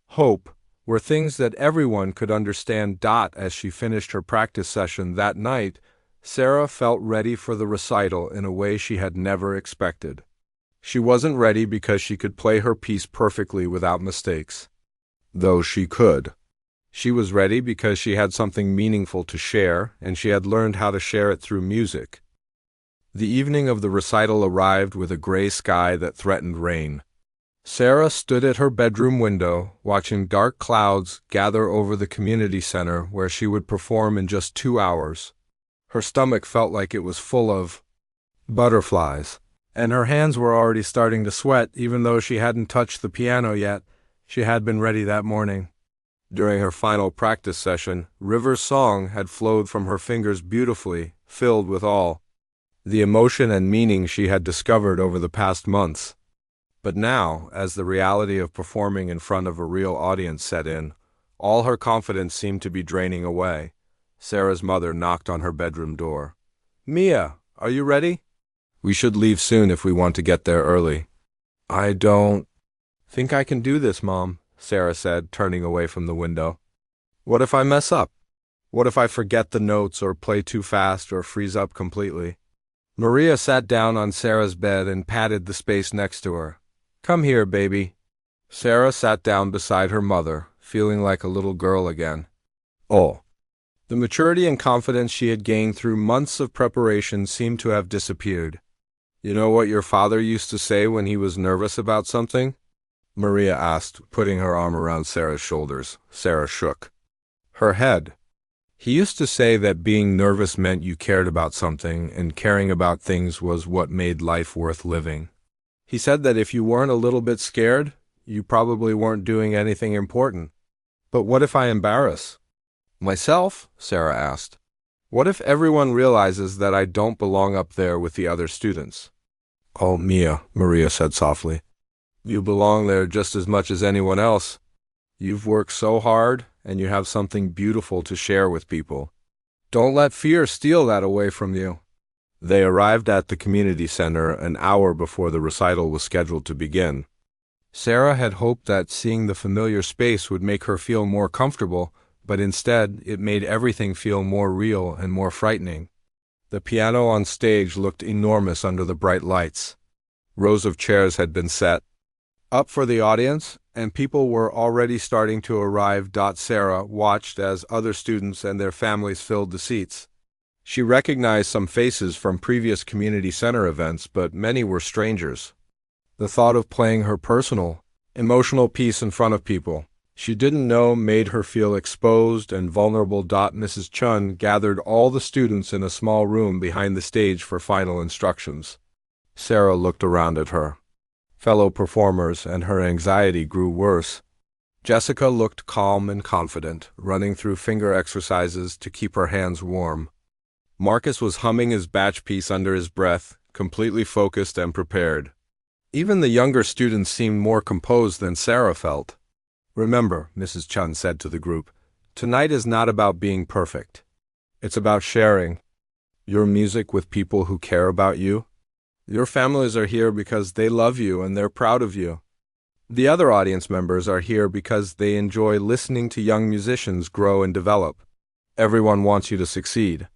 hope, were things that everyone could understand. As she finished her practice session that night, Sarah felt ready for the recital in a way she had never expected. She wasn't ready because she could play her piece perfectly without mistakes, though she could. She was ready because she had something meaningful to share, and she had learned how to share it through music. The evening of the recital arrived with a gray sky that threatened rain. Sarah stood at her bedroom window, watching dark clouds gather over the community center where she would perform in just 2 hours. Her stomach felt like it was full of butterflies, and her hands were already starting to sweat. Even though she hadn't touched the piano yet, she had been ready that morning. During her final practice session, River's song had flowed from her fingers beautifully, filled with all the emotion and meaning she had discovered over the past months. But now, as the reality of performing in front of a real audience set in, all her confidence seemed to be draining away. Sarah's mother knocked on her bedroom door. "Mia, are you ready? We should leave soon if we want to get there early." "I don't think I can do this, Mom," Sarah said, turning away from the window. "What if I mess up? What if I forget the notes or play too fast or freeze up completely?" Maria sat down on Sarah's bed and patted the space next to her. "Come here, baby." Sarah sat down beside her mother, feeling like a little girl again. "Oh, The maturity and confidence she had gained through months of preparation seemed to have disappeared. "You know what your father used to say when he was nervous about something?" Maria asked, putting her arm around Sarah's shoulders. Sarah shook her head. "He used to say that being nervous meant you cared about something, and caring about things was what made life worth living. He said that if you weren't a little bit scared, you probably weren't doing anything important." "But what if I embarrass myself?" Sarah asked. "What if everyone realizes that I don't belong up there with the other students?" "Oh, Mia," Maria said softly. "You belong there just as much as anyone else. You've worked so hard, and you have something beautiful to share with people. Don't let fear steal that away from you." They arrived at the community center an hour before the recital was scheduled to begin. Sarah had hoped that seeing the familiar space would make her feel more comfortable, but instead it made everything feel more real and more frightening. The piano on stage looked enormous under the bright lights. Rows of chairs had been set up for the audience, and people were already starting to arrive. Sarah watched as other students and their families filled the seats. She recognized some faces from previous community center events, but many were strangers. The thought of playing her personal, emotional piece in front of people she didn't know made her feel exposed and vulnerable. Mrs. Chun gathered all the students in a small room behind the stage for final instructions. Sarah looked around at her fellow performers, and her anxiety grew worse. Jessica looked calm and confident, running through finger exercises to keep her hands warm. Marcus was humming his batch piece under his breath, completely focused and prepared. Even the younger students seemed more composed than Sarah felt. "Remember," Mrs. Chun said to the group, "tonight is not about being perfect. It's about sharing your music with people who care about you. Your families are here because they love you and they're proud of you. The other audience members are here because they enjoy listening to young musicians grow and develop. Everyone wants you to succeed."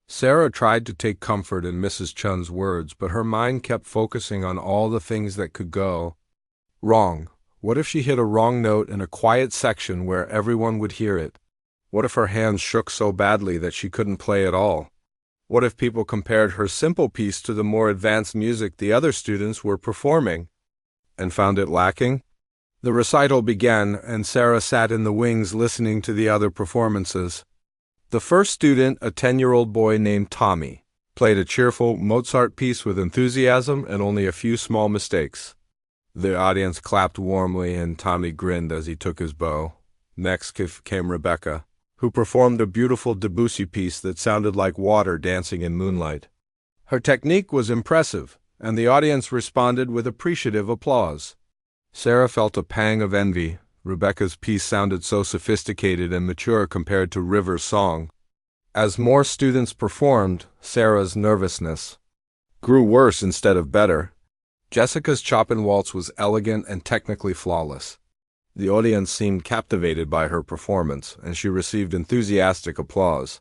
Sarah tried to take comfort in Mrs. Chun's words, but her mind kept focusing on all the things that could go wrong. What if she hit a wrong note in a quiet section where everyone would hear it? What if her hands shook so badly that she couldn't play at all? What if people compared her simple piece to the more advanced music the other students were performing and found it lacking? The recital began, and Sarah sat in the wings listening to the other performances. The first student, a 10-year-old boy named Tommy, played a cheerful Mozart piece with enthusiasm and only a few small mistakes. The audience clapped warmly, and Tommy grinned as he took his bow. Next came Rebecca, who performed a beautiful Debussy piece that sounded like water dancing in moonlight. Her technique was impressive, and the audience responded with appreciative applause. Sarah felt a pang of envy. Rebecca's piece sounded so sophisticated and mature compared to River's song. As more students performed, Sarah's nervousness grew worse instead of better. Jessica's Chopin waltz was elegant and technically flawless. The audience seemed captivated by her performance, and she received enthusiastic applause.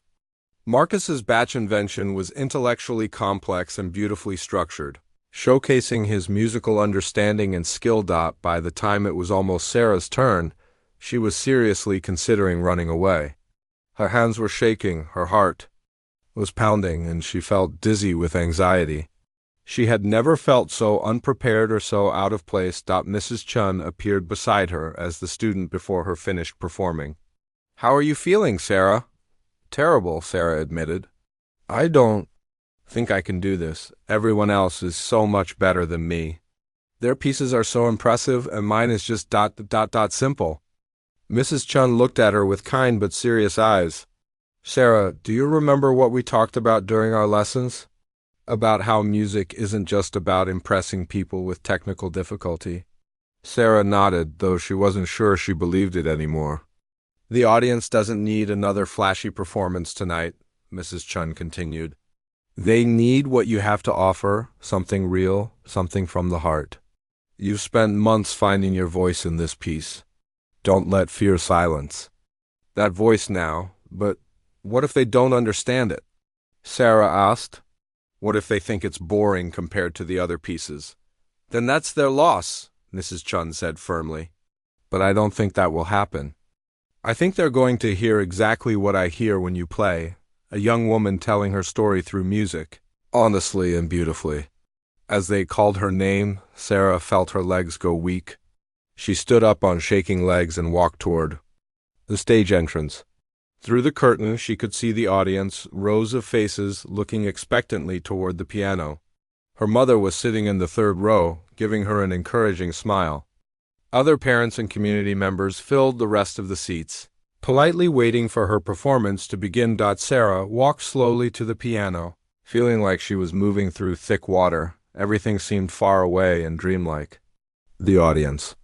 Marcus's batch invention was intellectually complex and beautifully structured, showcasing his musical understanding and skill. By the time it was almost Sarah's turn, she was seriously considering running away. Her hands were shaking, her heart was pounding, and she felt dizzy with anxiety. She had never felt so unprepared or so out of place. Mrs. Chun appeared beside her as the student before her finished performing. "How are you feeling, Sarah?" "Terrible," Sarah admitted. "I don't think I can do this. Everyone else is so much better than me. Their pieces are so impressive, and mine is just simple." Mrs. Chun looked at her with kind but serious eyes. "Sarah, do you remember what we talked about during our lessons? About how music isn't just about impressing people with technical difficulty?" Sarah nodded, though she wasn't sure she believed it anymore. "The audience doesn't need another flashy performance tonight," Mrs. Chun continued. "They need what you have to offer, something real, something from the heart. You've spent months finding your voice in this piece. Don't let fear silence that voice now." "But what if they don't understand it?" Sarah asked. "What if they think it's boring compared to the other pieces?" "Then that's their loss," Mrs. Chun said firmly. "But I don't think that will happen. I think they're going to hear exactly what I hear when you play, a young woman telling her story through music, honestly and beautifully. As they called her name, Sarah felt her legs go weak. She stood up on shaking legs and walked toward the stage entrance. Through the curtain, she could see the audience, rows of faces looking expectantly toward the piano. Her mother was sitting in the third row, giving her an encouraging smile. Other parents and community members filled the rest of the seats. Politely waiting for her performance to begin, Sarah walked slowly to the piano, feeling like she was moving through thick water. Everything seemed far away and dreamlike. The audience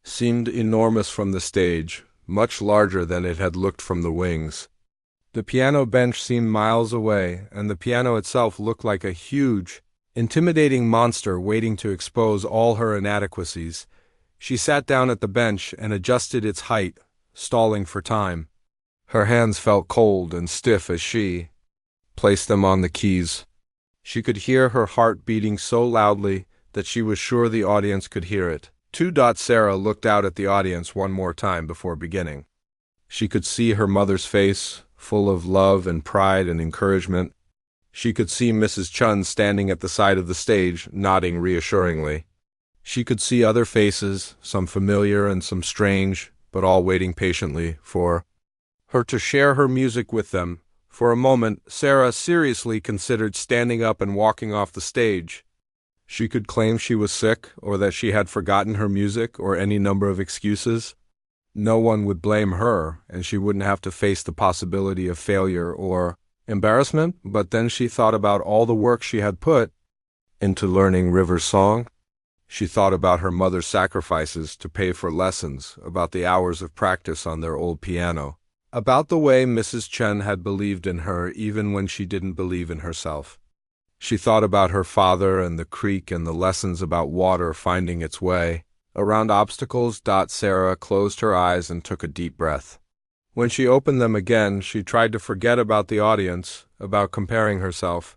seemed enormous from the stage, much larger than it had looked from the wings. The piano bench seemed miles away, and the piano itself looked like a huge, intimidating monster waiting to expose all her inadequacies. She sat down at the bench and adjusted its height, stalling for time. Her hands felt cold and stiff as she placed them on the keys. She could hear her heart beating so loudly that she was sure the audience could hear it. Sarah looked out at the audience one more time before beginning. She could see her mother's face, full of love and pride and encouragement. She could see Mrs. Chun standing at the side of the stage, nodding reassuringly. She could see other faces, some familiar and some strange, but all waiting patiently for her to share her music with them. For a moment, Sarah seriously considered standing up and walking off the stage. She could claim she was sick, or that she had forgotten her music, or any number of excuses. No one would blame her, and she wouldn't have to face the possibility of failure or embarrassment. But then she thought about all the work she had put into learning River's song. She thought about her mother's sacrifices to pay for lessons, about the hours of practice on their old piano, about the way Mrs. Chen had believed in her even when she didn't believe in herself. She thought about her father and the creek and the lessons about water finding its way around obstacles. Sarah closed her eyes and took a deep breath. When she opened them again, she tried to forget about the audience, about comparing herself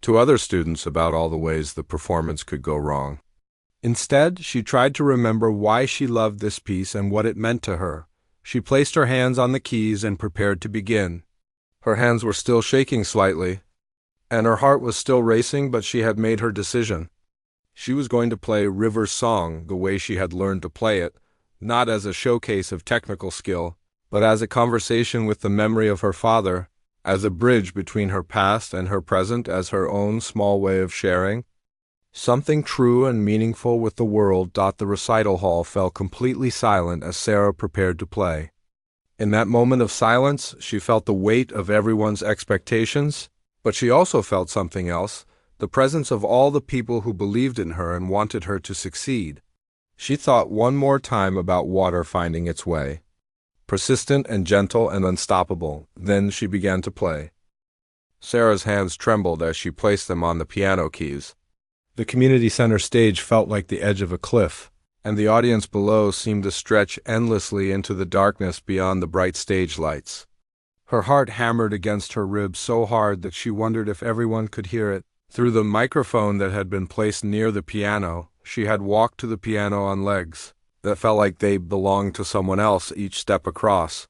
to other students, about all the ways the performance could go wrong. Instead, she tried to remember why she loved this piece and what it meant to her. She placed her hands on the keys and prepared to begin. Her hands were still shaking slightly, and her heart was still racing, but she had made her decision. She was going to play River's song the way she had learned to play it, not as a showcase of technical skill, but as a conversation with the memory of her father, as a bridge between her past and her present, as her own small way of sharing something true and meaningful with the world. The recital hall fell completely silent as Sarah prepared to play. In that moment of silence, she felt the weight of everyone's expectations, but she also felt something else, the presence of all the people who believed in her and wanted her to succeed. She thought one more time about water finding its way, persistent and gentle and unstoppable. Then she began to play. Sarah's hands trembled as she placed them on the piano keys. The community center stage felt like the edge of a cliff, and the audience below seemed to stretch endlessly into the darkness beyond the bright stage lights. Her heart hammered against her ribs so hard that she wondered if everyone could hear it. Through the microphone that had been placed near the piano, she had walked to the piano on legs that felt like they belonged to someone else each step across.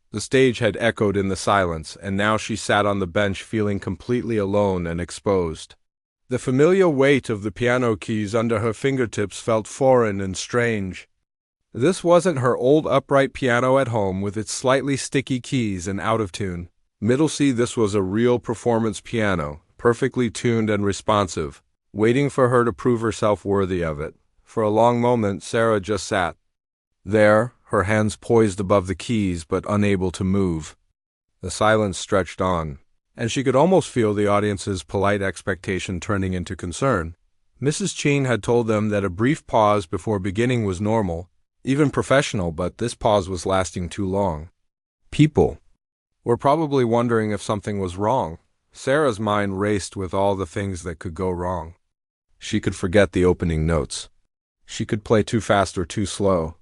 The stage had echoed in the silence, and now she sat on the bench feeling completely alone and exposed. The familiar weight of the piano keys under her fingertips felt foreign and strange. This wasn't her old upright piano at home with its slightly sticky keys and out of tune. Middle C, this was a real performance piano, perfectly tuned and responsive, waiting for her to prove herself worthy of it. For a long moment, Sarah just sat there, her hands poised above the keys but unable to move. The silence stretched on, and she could almost feel the audience's polite expectation turning into concern. Mrs. Cheen had told them that a brief pause before beginning was normal, even professional, but this pause was lasting too long. People were probably wondering if something was wrong. Sarah's mind raced with all the things that could go wrong. She could forget the opening notes. She could play too fast or too slow.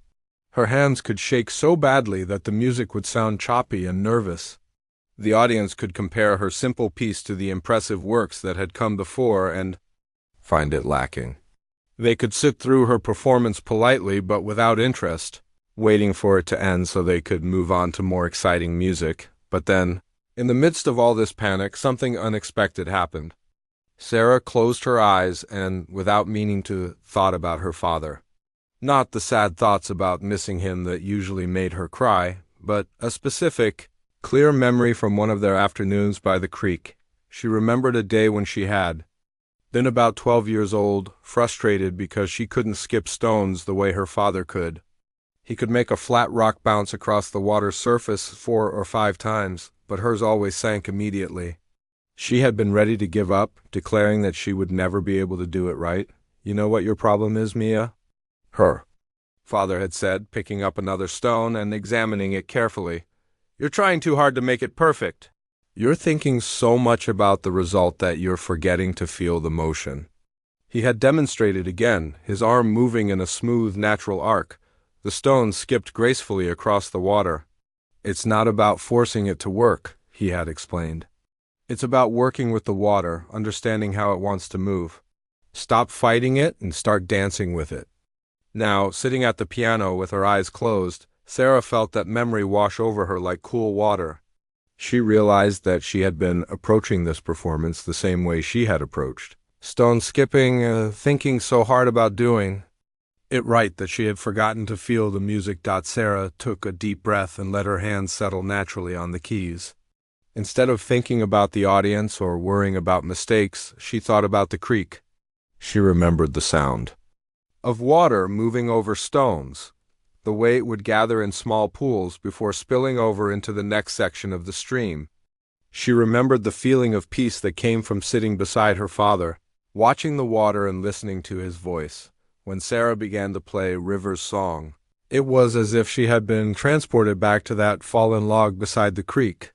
Her hands could shake so badly that the music would sound choppy and nervous. The audience could compare her simple piece to the impressive works that had come before and find it lacking. They could sit through her performance politely but without interest. waiting for it to end so they could move on to more exciting music. But then, in the midst of all this panic, something unexpected happened. Sarah closed her eyes and, without meaning to, thought about her father. Not the sad thoughts about missing him that usually made her cry, but a specific, clear memory from one of their afternoons by the creek. She remembered a day when she had been about 12 years old, frustrated because she couldn't skip stones the way her father could. He could make a flat rock bounce across the water's surface 4 or 5 times, but hers always sank immediately. She had been ready to give up, declaring that she would never be able to do it right. "You know what your problem is, Mia?" Her father had said, picking up another stone and examining it carefully. "You're trying too hard to make it perfect. You're thinking so much about the result that you're forgetting to feel the motion." He had demonstrated again, his arm moving in a smooth, natural arc. The stone skipped gracefully across the water. "It's not about forcing it to work," he had explained. "It's about working with the water, understanding how it wants to move. Stop fighting it and start dancing with it." Now, sitting at the piano with her eyes closed, Sarah felt that memory wash over her like cool water. She realized that she had been approaching this performance the same way she had approached. Stone skipping, thinking so hard about doing it right that she had forgotten to feel the music. Sarah took a deep breath and let her hands settle naturally on the keys. Instead of thinking about the audience or worrying about mistakes, she thought about the creek. She remembered the sound of water moving over stones, the way it would gather in small pools before spilling over into the next section of the stream. She remembered the feeling of peace that came from sitting beside her father, watching the water and listening to his voice. When Sarah began to play River's Song, it was as if she had been transported back to that fallen log beside the creek.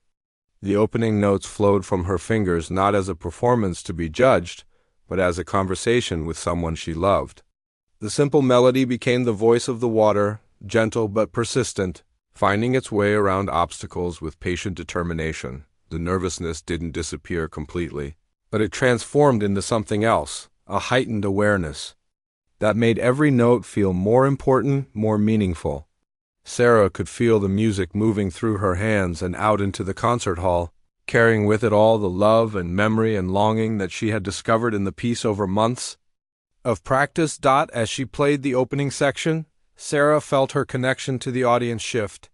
The opening notes flowed from her fingers not as a performance to be judged, but as a conversation with someone she loved. The simple melody became the voice of the water, gentle but persistent, finding its way around obstacles with patient determination. The nervousness didn't disappear completely, but it transformed into something else, a heightened awareness that made every note feel more important, more meaningful. Sarah could feel the music moving through her hands and out into the concert hall, carrying with it all the love and memory and longing that she had discovered in the piece over months of practice. As she played the opening section, Sarah felt her connection to the audience shift.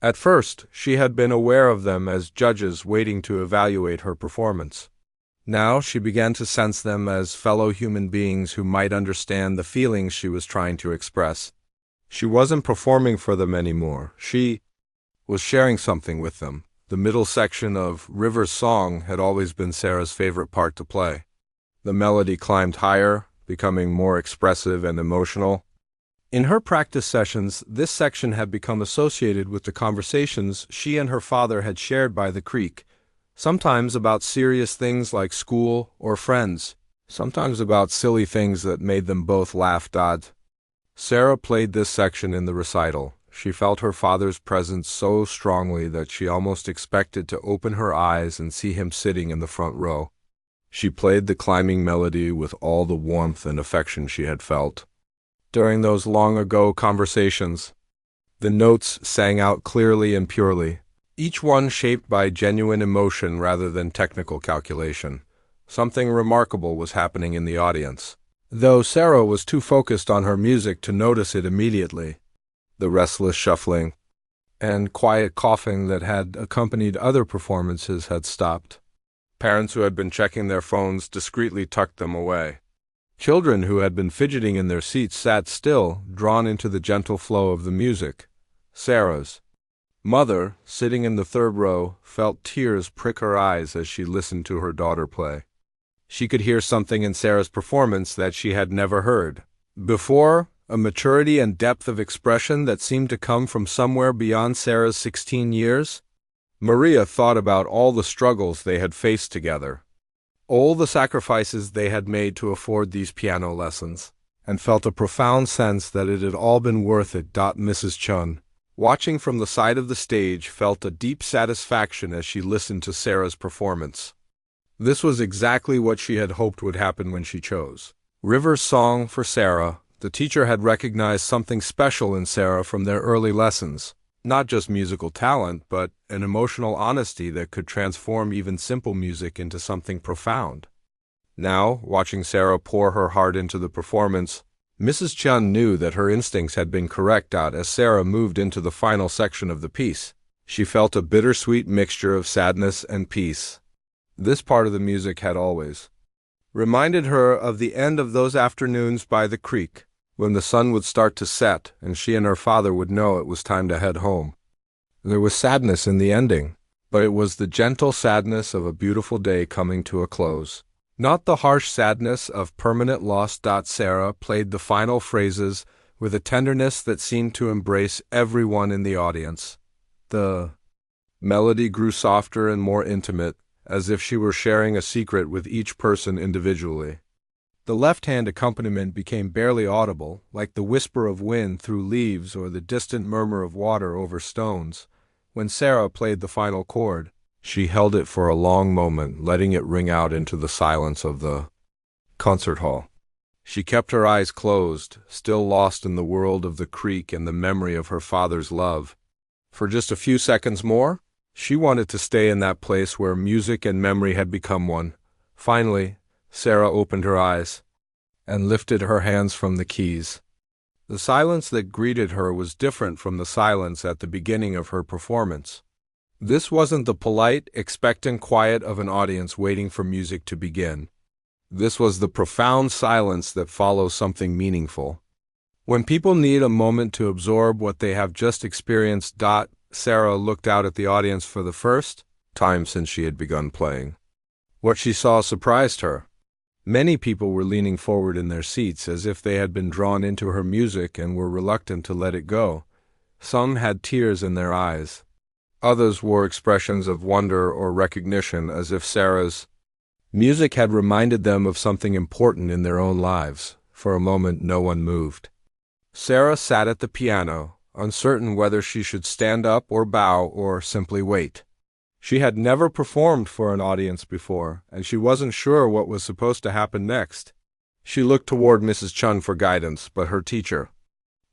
At first, she had been aware of them as judges waiting to evaluate her performance. Now she began to sense them as fellow human beings who might understand the feelings she was trying to express. She wasn't performing for them anymore. She was sharing something with them. The middle section of River's Song had always been Sarah's favorite part to play. The melody climbed higher, becoming more expressive and emotional. In her practice sessions, this section had become associated with the conversations she and her father had shared by the creek, sometimes about serious things like school or friends, sometimes about silly things that made them both laugh. Sarah played this section in the recital. She felt her father's presence so strongly that she almost expected to open her eyes and see him sitting in the front row. She played the climbing melody with all the warmth and affection she had felt during those long-ago conversations. The notes sang out clearly and purely, each one shaped by genuine emotion rather than technical calculation. Something remarkable was happening in the audience, though Sarah was too focused on her music to notice it immediately. The restless shuffling and quiet coughing that had accompanied other performances had stopped. Parents who had been checking their phones discreetly tucked them away. Children who had been fidgeting in their seats sat still, drawn into the gentle flow of the music. Sarah's mother, sitting in the third row, felt tears prick her eyes as she listened to her daughter play. She could hear something in Sarah's performance that she had never heard before, a maturity and depth of expression that seemed to come from somewhere beyond Sarah's 16 years. Maria thought about all the struggles they had faced together, all the sacrifices they had made to afford these piano lessons, and felt a profound sense that it had all been worth it. Mrs. Chun, watching from the side of the stage, felt a deep satisfaction as she listened to Sarah's performance. This was exactly what she had hoped would happen when she chose River's Song for Sarah, The teacher had recognized something special in Sarah from their early lessons. Not just musical talent, but an emotional honesty that could transform even simple music into something profound. Now, watching Sarah pour her heart into the performance, Mrs. Chun knew that her instincts had been correct. As Sarah moved into the final section of the piece, she felt a bittersweet mixture of sadness and peace. This part of the music had always reminded her of the end of those afternoons by the creek, when the sun would start to set and she and her father would know it was time to head home. There was sadness in the ending, but it was the gentle sadness of a beautiful day coming to a close. Not the harsh sadness of permanent loss. Sarah played the final phrases with a tenderness that seemed to embrace everyone in the audience. The melody grew softer and more intimate, as if she were sharing a secret with each person individually. The left-hand accompaniment became barely audible, like the whisper of wind through leaves or the distant murmur of water over stones. When Sarah played the final chord, she held it for a long moment, letting it ring out into the silence of the concert hall. She kept her eyes closed, still lost in the world of the creek and the memory of her father's love. For just a few seconds more, she wanted to stay in that place where music and memory had become one. Finally, Sarah opened her eyes and lifted her hands from the keys. The silence that greeted her was different from the silence at the beginning of her performance. This wasn't the polite, expectant quiet of an audience waiting for music to begin. This was the profound silence that follows something meaningful. When people need a moment to absorb what they have just experienced. Sarah looked out at the audience for the first time since she had begun playing. What she saw surprised her. Many people were leaning forward in their seats as if they had been drawn into her music and were reluctant to let it go. Some had tears in their eyes. Others wore expressions of wonder or recognition, as if Sarah's music had reminded them of something important in their own lives. For a moment, no one moved. Sarah sat at the piano, uncertain whether she should stand up or bow or simply wait. She had never performed for an audience before, and she wasn't sure what was supposed to happen next. She looked toward Mrs. Chun for guidance, but her teacher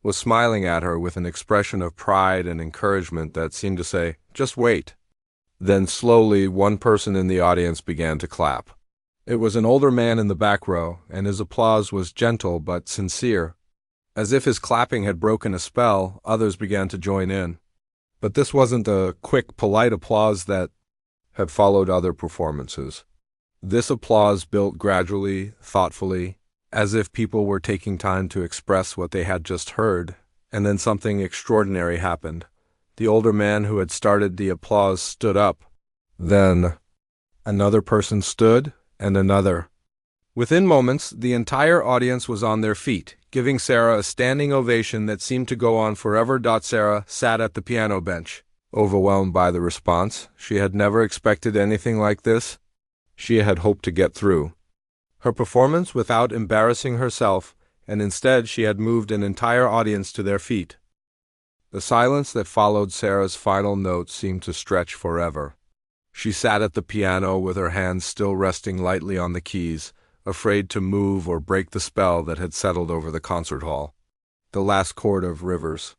was smiling at her with an expression of pride and encouragement that seemed to say, "Just wait." Then slowly, one person in the audience began to clap. It was an older man in the back row, and his applause was gentle but sincere. As if his clapping had broken a spell, others began to join in. But this wasn't the quick, polite applause that had followed other performances. This applause built gradually, thoughtfully, as if people were taking time to express what they had just heard, and then something extraordinary happened. The older man who had started the applause stood up. Then another person stood, and another. Within moments, the entire audience was on their feet, giving Sarah a standing ovation that seemed to go on forever. Sarah sat at the piano bench, overwhelmed by the response. She had never expected anything like this. She had hoped to get through her performance without embarrassing herself, and instead she had moved an entire audience to their feet. The silence that followed Sarah's final note seemed to stretch forever. She sat at the piano with her hands still resting lightly on the keys, afraid to move or break the spell that had settled over the concert hall. The last chord of Rivers'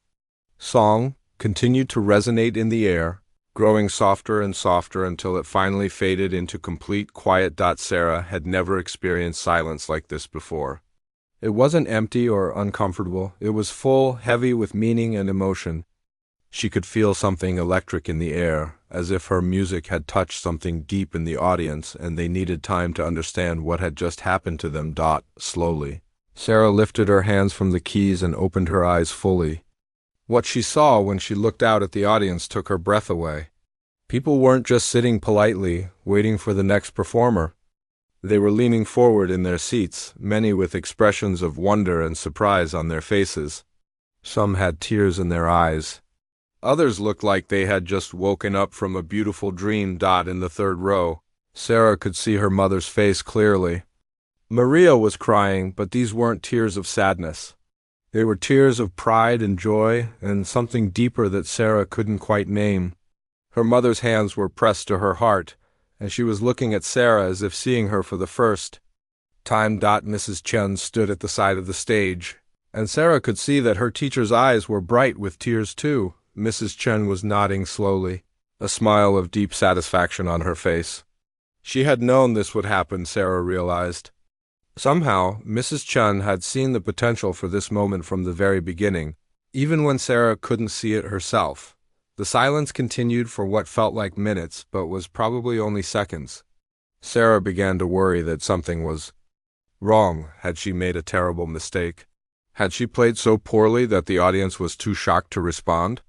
song continued to resonate in the air, growing softer and softer until it finally faded into complete quiet. Sarah had never experienced silence like this before. It wasn't empty or uncomfortable. It was full, heavy with meaning and emotion. She could feel something electric in the air, as if her music had touched something deep in the audience and they needed time to understand what had just happened to them. Slowly, Sarah lifted her hands from the keys and opened her eyes fully. What she saw when she looked out at the audience took her breath away. People weren't just sitting politely, waiting for the next performer. They were leaning forward in their seats, many with expressions of wonder and surprise on their faces. Some had tears in their eyes. Others looked like they had just woken up from a beautiful dream. In the third row, Sarah could see her mother's face clearly. Maria was crying, but these weren't tears of sadness. They were tears of pride and joy, and something deeper that Sarah couldn't quite name. Her mother's hands were pressed to her heart, and she was looking at Sarah as if seeing her for the first time. Mrs. Chun stood at the side of the stage, And Sarah could see that her teacher's eyes were bright with tears too. Mrs. Chen was nodding slowly, a smile of deep satisfaction on her face. She had known this would happen, Sarah realized. Somehow, Mrs. Chen had seen the potential for this moment from the very beginning, even when Sarah couldn't see it herself. The silence continued for what felt like minutes, but was probably only seconds. Sarah began to worry that something was wrong. Had she made a terrible mistake? Had she played so poorly that the audience was too shocked to respond?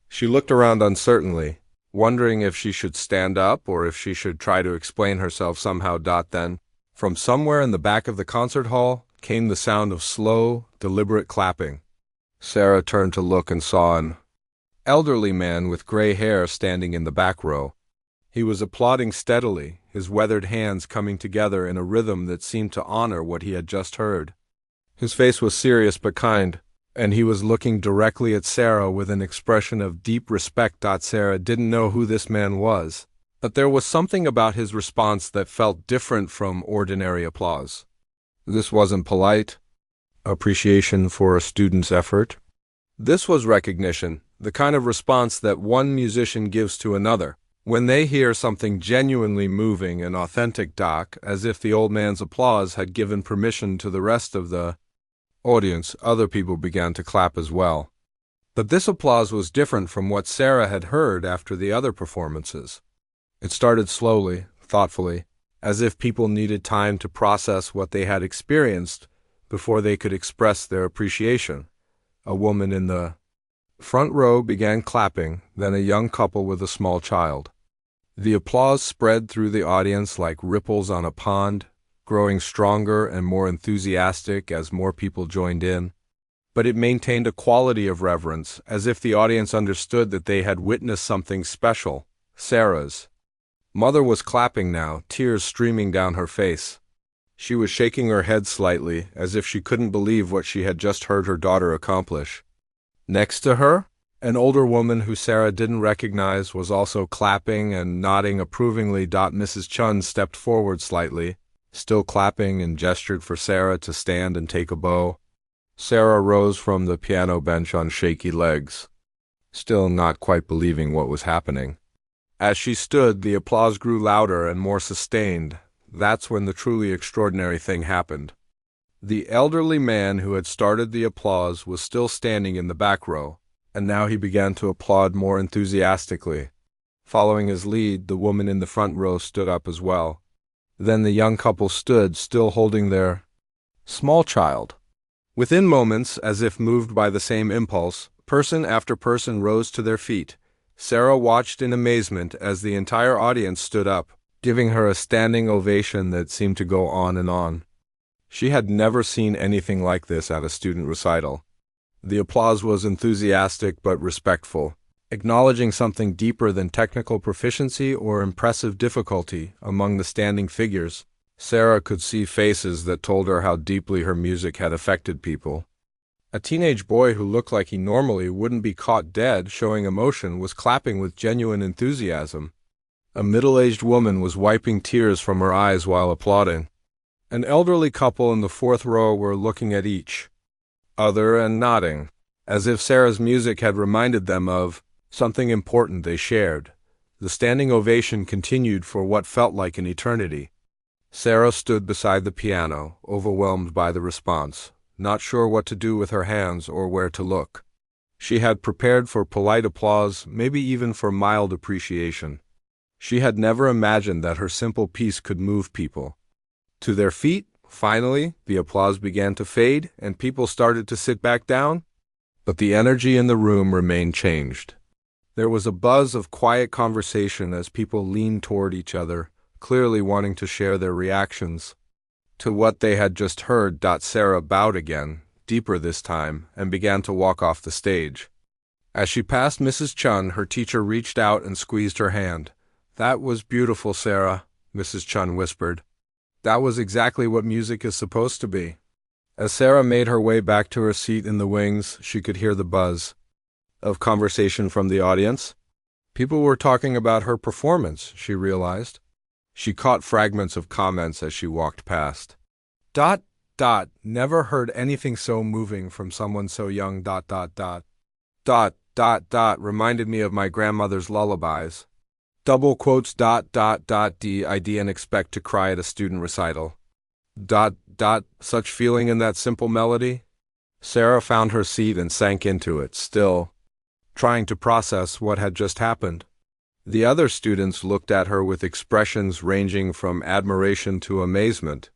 She looked around uncertainly, wondering if she should stand up or if she should try to explain herself somehow. Then, from somewhere in the back of the concert hall, came the sound of slow, deliberate clapping. Sarah turned to look and saw an elderly man with gray hair standing in the back row. He was applauding steadily, his weathered hands coming together in a rhythm that seemed to honor what he had just heard. His face was serious but kind, and he was looking directly at Sarah with an expression of deep respect. Sarah didn't know who this man was, but there was something about his response that felt different from ordinary applause. This wasn't polite appreciation for a student's effort. This was recognition, the kind of response that one musician gives to another when they hear something genuinely moving and authentic. As if the old man's applause had given permission to the rest of the audience, other people began to clap as well. But this applause was different from what Sarah had heard after the other performances. It started slowly, thoughtfully, as if people needed time to process what they had experienced before they could express their appreciation. A woman in the front row began clapping, then a young couple with a small child. The applause spread through the audience like ripples on a pond, growing stronger and more enthusiastic as more people joined in. But it maintained a quality of reverence, as if the audience understood that they had witnessed something special. Sarah's mother was clapping now, tears streaming down her face. She was shaking her head slightly, as if she couldn't believe what she had just heard her daughter accomplish. Next to her, an older woman who Sarah didn't recognize was also clapping and nodding approvingly. Mrs. Chen stepped forward slightly, still clapping, and gestured for Sarah to stand and take a bow. Sarah rose from the piano bench on shaky legs, still not quite believing what was happening. As she stood, the applause grew louder and more sustained. That's when the truly extraordinary thing happened. The elderly man who had started the applause was still standing in the back row, and now he began to applaud more enthusiastically. Following his lead, the woman in the front row stood up as well. Then the young couple stood, still holding their small child. Within moments, as if moved by the same impulse, person after person rose to their feet. Sarah watched in amazement as the entire audience stood up, giving her a standing ovation that seemed to go on and on. She had never seen anything like this at a student recital. The applause was enthusiastic but respectful, acknowledging something deeper than technical proficiency or impressive difficulty among the standing figures. Sarah could see faces that told her how deeply her music had affected people. A teenage boy who looked like he normally wouldn't be caught dead showing emotion was clapping with genuine enthusiasm. A middle-aged woman was wiping tears from her eyes while applauding. An elderly couple in the fourth row were looking at each other and nodding, as if Sarah's music had reminded them of something important they shared. The standing ovation continued for what felt like an eternity. Sarah stood beside the piano, overwhelmed by the response, not sure what to do with her hands or where to look. She had prepared for polite applause, maybe even for mild appreciation. She had never imagined that her simple piece could move people to their feet. Finally, the applause began to fade, and people started to sit back down, but the energy in the room remained changed. There was a buzz of quiet conversation as people leaned toward each other, clearly wanting to share their reactions to what they had just heard. Sarah bowed again, deeper this time, and began to walk off the stage. As she passed Mrs. Chen, her teacher reached out and squeezed her hand. "That was beautiful, Sarah," Mrs. Chen whispered. "That was exactly what music is supposed to be." As Sarah made her way back to her seat in the wings, she could hear the buzz of conversation from the audience. People were talking about her performance, she realized. She caught fragments of comments as she walked past. Never heard anything so moving from someone so young. Reminded me of my grandmother's lullabies. Double quotes. I didn't expect to cry at a student recital. Such feeling in that simple melody. Sarah found her seat and sank into it, still trying to process what had just happened. The other students looked at her with expressions ranging from admiration to amazement.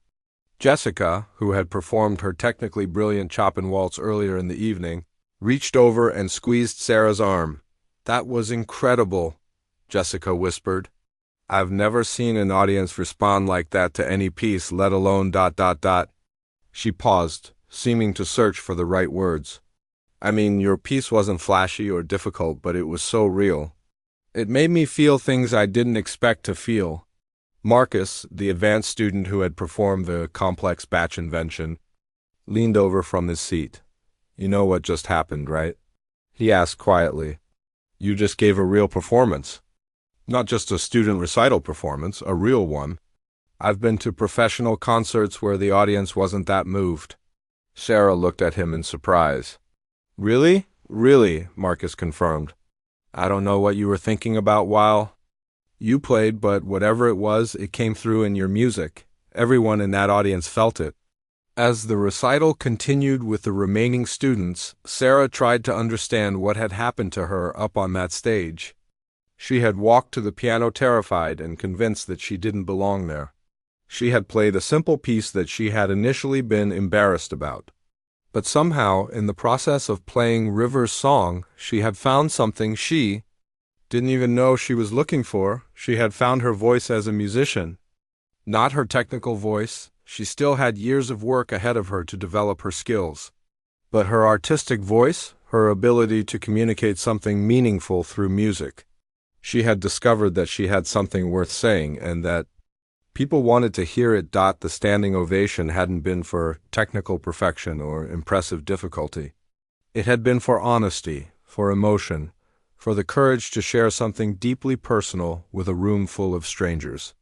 Jessica, who had performed her technically brilliant Chopin waltz earlier in the evening, reached over and squeezed Sarah's arm. "That was incredible," Jessica whispered. "I've never seen an audience respond like that to any piece, let alone ... She paused, seeming to search for the right words. "I mean, your piece wasn't flashy or difficult, but it was so real. It made me feel things I didn't expect to feel." Marcus, the advanced student who had performed the complex batch invention, leaned over from his seat. "You know what just happened, right?" he asked quietly. "You just gave a real performance. Not just a student recital performance, a real one. I've been to professional concerts where the audience wasn't that moved." Sarah looked at him in surprise. "Really?" "Really," Marcus confirmed. "I don't know what you were thinking about while you played, but whatever it was, it came through in your music. Everyone in that audience felt it." As the recital continued with the remaining students, Sarah tried to understand what had happened to her up on that stage. She had walked to the piano terrified and convinced that she didn't belong there. She had played a simple piece that she had initially been embarrassed about. But somehow, in the process of playing River's song, she had found something she didn't even know she was looking for. She had found her voice as a musician. Not her technical voice. She still had years of work ahead of her to develop her skills. But her artistic voice, her ability to communicate something meaningful through music. She had discovered that she had something worth saying and that people wanted to hear it. The standing ovation hadn't been for technical perfection or impressive difficulty. It had been for honesty, for emotion, for the courage to share something deeply personal with a room full of strangers.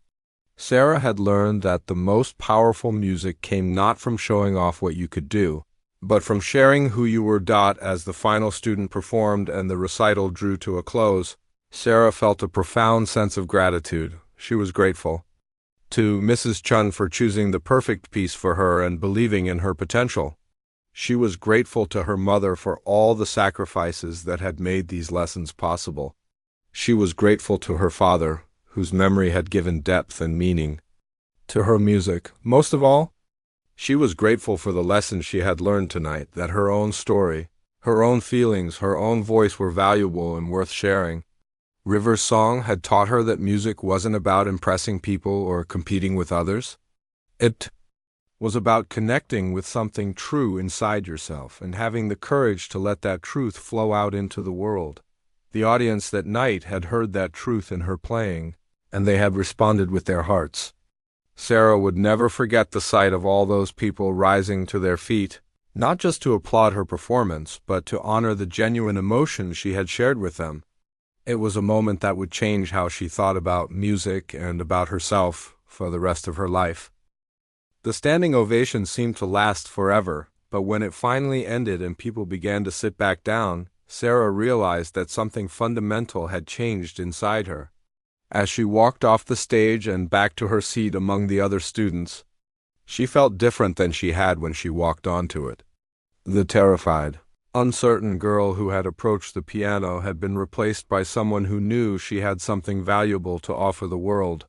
Sarah had learned that the most powerful music came not from showing off what you could do, but from sharing who you were. As the final student performed and the recital drew to a close, Sarah felt a profound sense of gratitude. She was grateful to Mrs. Chun for choosing the perfect piece for her and believing in her potential. She was grateful to her mother for all the sacrifices that had made these lessons possible. She was grateful to her father, whose memory had given depth and meaning to her music. Most of all, she was grateful for the lessons she had learned tonight, that her own story, her own feelings, her own voice were valuable and worth sharing. River's song had taught her that music wasn't about impressing people or competing with others. It was about connecting with something true inside yourself and having the courage to let that truth flow out into the world. The audience that night had heard that truth in her playing, and they had responded with their hearts. Sarah would never forget the sight of all those people rising to their feet, not just to applaud her performance, but to honor the genuine emotion she had shared with them. It was a moment that would change how she thought about music and about herself for the rest of her life. The standing ovation seemed to last forever, but when it finally ended and people began to sit back down, Sarah realized that something fundamental had changed inside her. As she walked off the stage and back to her seat among the other students, she felt different than she had when she walked onto it. The terrified, uncertain girl who had approached the piano had been replaced by someone who knew she had something valuable to offer the world.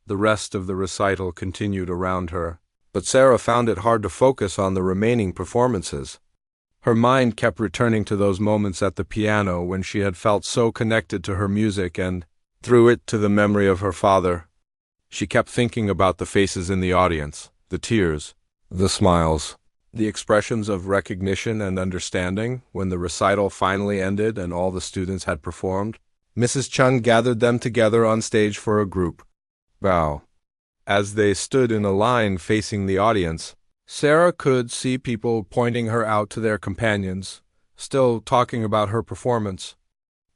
The rest of the recital continued around her, but Sarah found it hard to focus on the remaining performances. Her mind kept returning to those moments at the piano when she had felt so connected to her music and, through it, to the memory of her father. She kept thinking about the faces in the audience, the tears, the smiles, the expressions of recognition and understanding. When the recital finally ended and all the students had performed, Mrs. Chun gathered them together on stage for a group bow. As they stood in a line facing the audience, Sarah could see people pointing her out to their companions, still talking about her performance.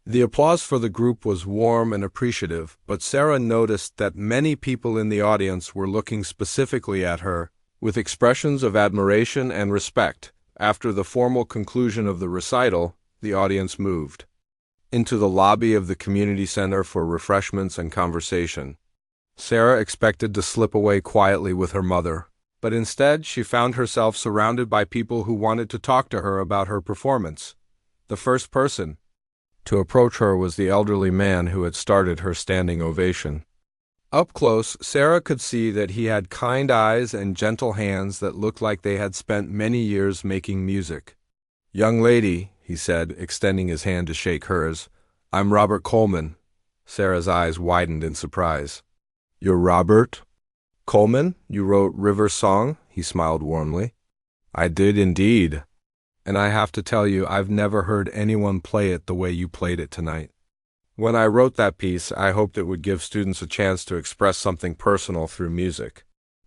The applause for the group was warm and appreciative, but Sarah noticed that many people in the audience were looking specifically at her, With expressions of admiration and respect, after the formal conclusion of the recital, the audience moved into the lobby of the community center for refreshments and conversation. Sarah expected to slip away quietly with her mother, but instead she found herself surrounded by people who wanted to talk to her about her performance. The first person to approach her was the elderly man who had started her standing ovation. Up close, Sarah could see that he had kind eyes and gentle hands that looked like they had spent many years making music. "Young lady," he said, extending his hand to shake hers, "I'm Robert Coleman." Sarah's eyes widened in surprise. "You're Robert Coleman? You wrote River Song?" He smiled warmly. "I did indeed. And I have to tell you, I've never heard anyone play it the way you played it tonight. When I wrote that piece, I hoped it would give students a chance to express something personal through music.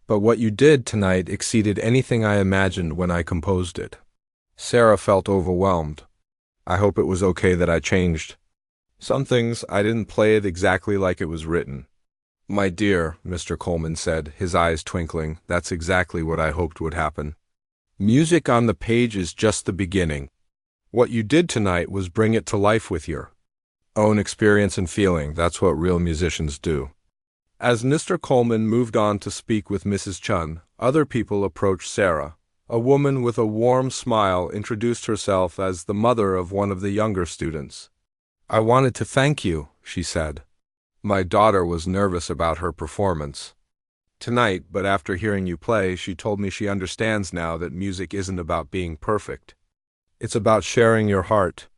But what you did tonight exceeded anything I imagined when I composed it." Sarah felt overwhelmed. "I hope it was okay that I changed some things. I didn't play it exactly like it was written." "My dear," Mr. Coleman said, his eyes twinkling, "that's exactly what I hoped would happen. Music on the page is just the beginning. What you did tonight was bring it to life with your own experience and feeling. That's what real musicians do." As Mr. Coleman moved on to speak with Mrs. Chun, other people approached Sarah. A woman with a warm smile introduced herself as the mother of one of the younger students. "I wanted to thank you," she said. "My daughter was nervous about her performance tonight, but after hearing you play, she told me she understands now that music isn't about being perfect. It's about sharing your heart.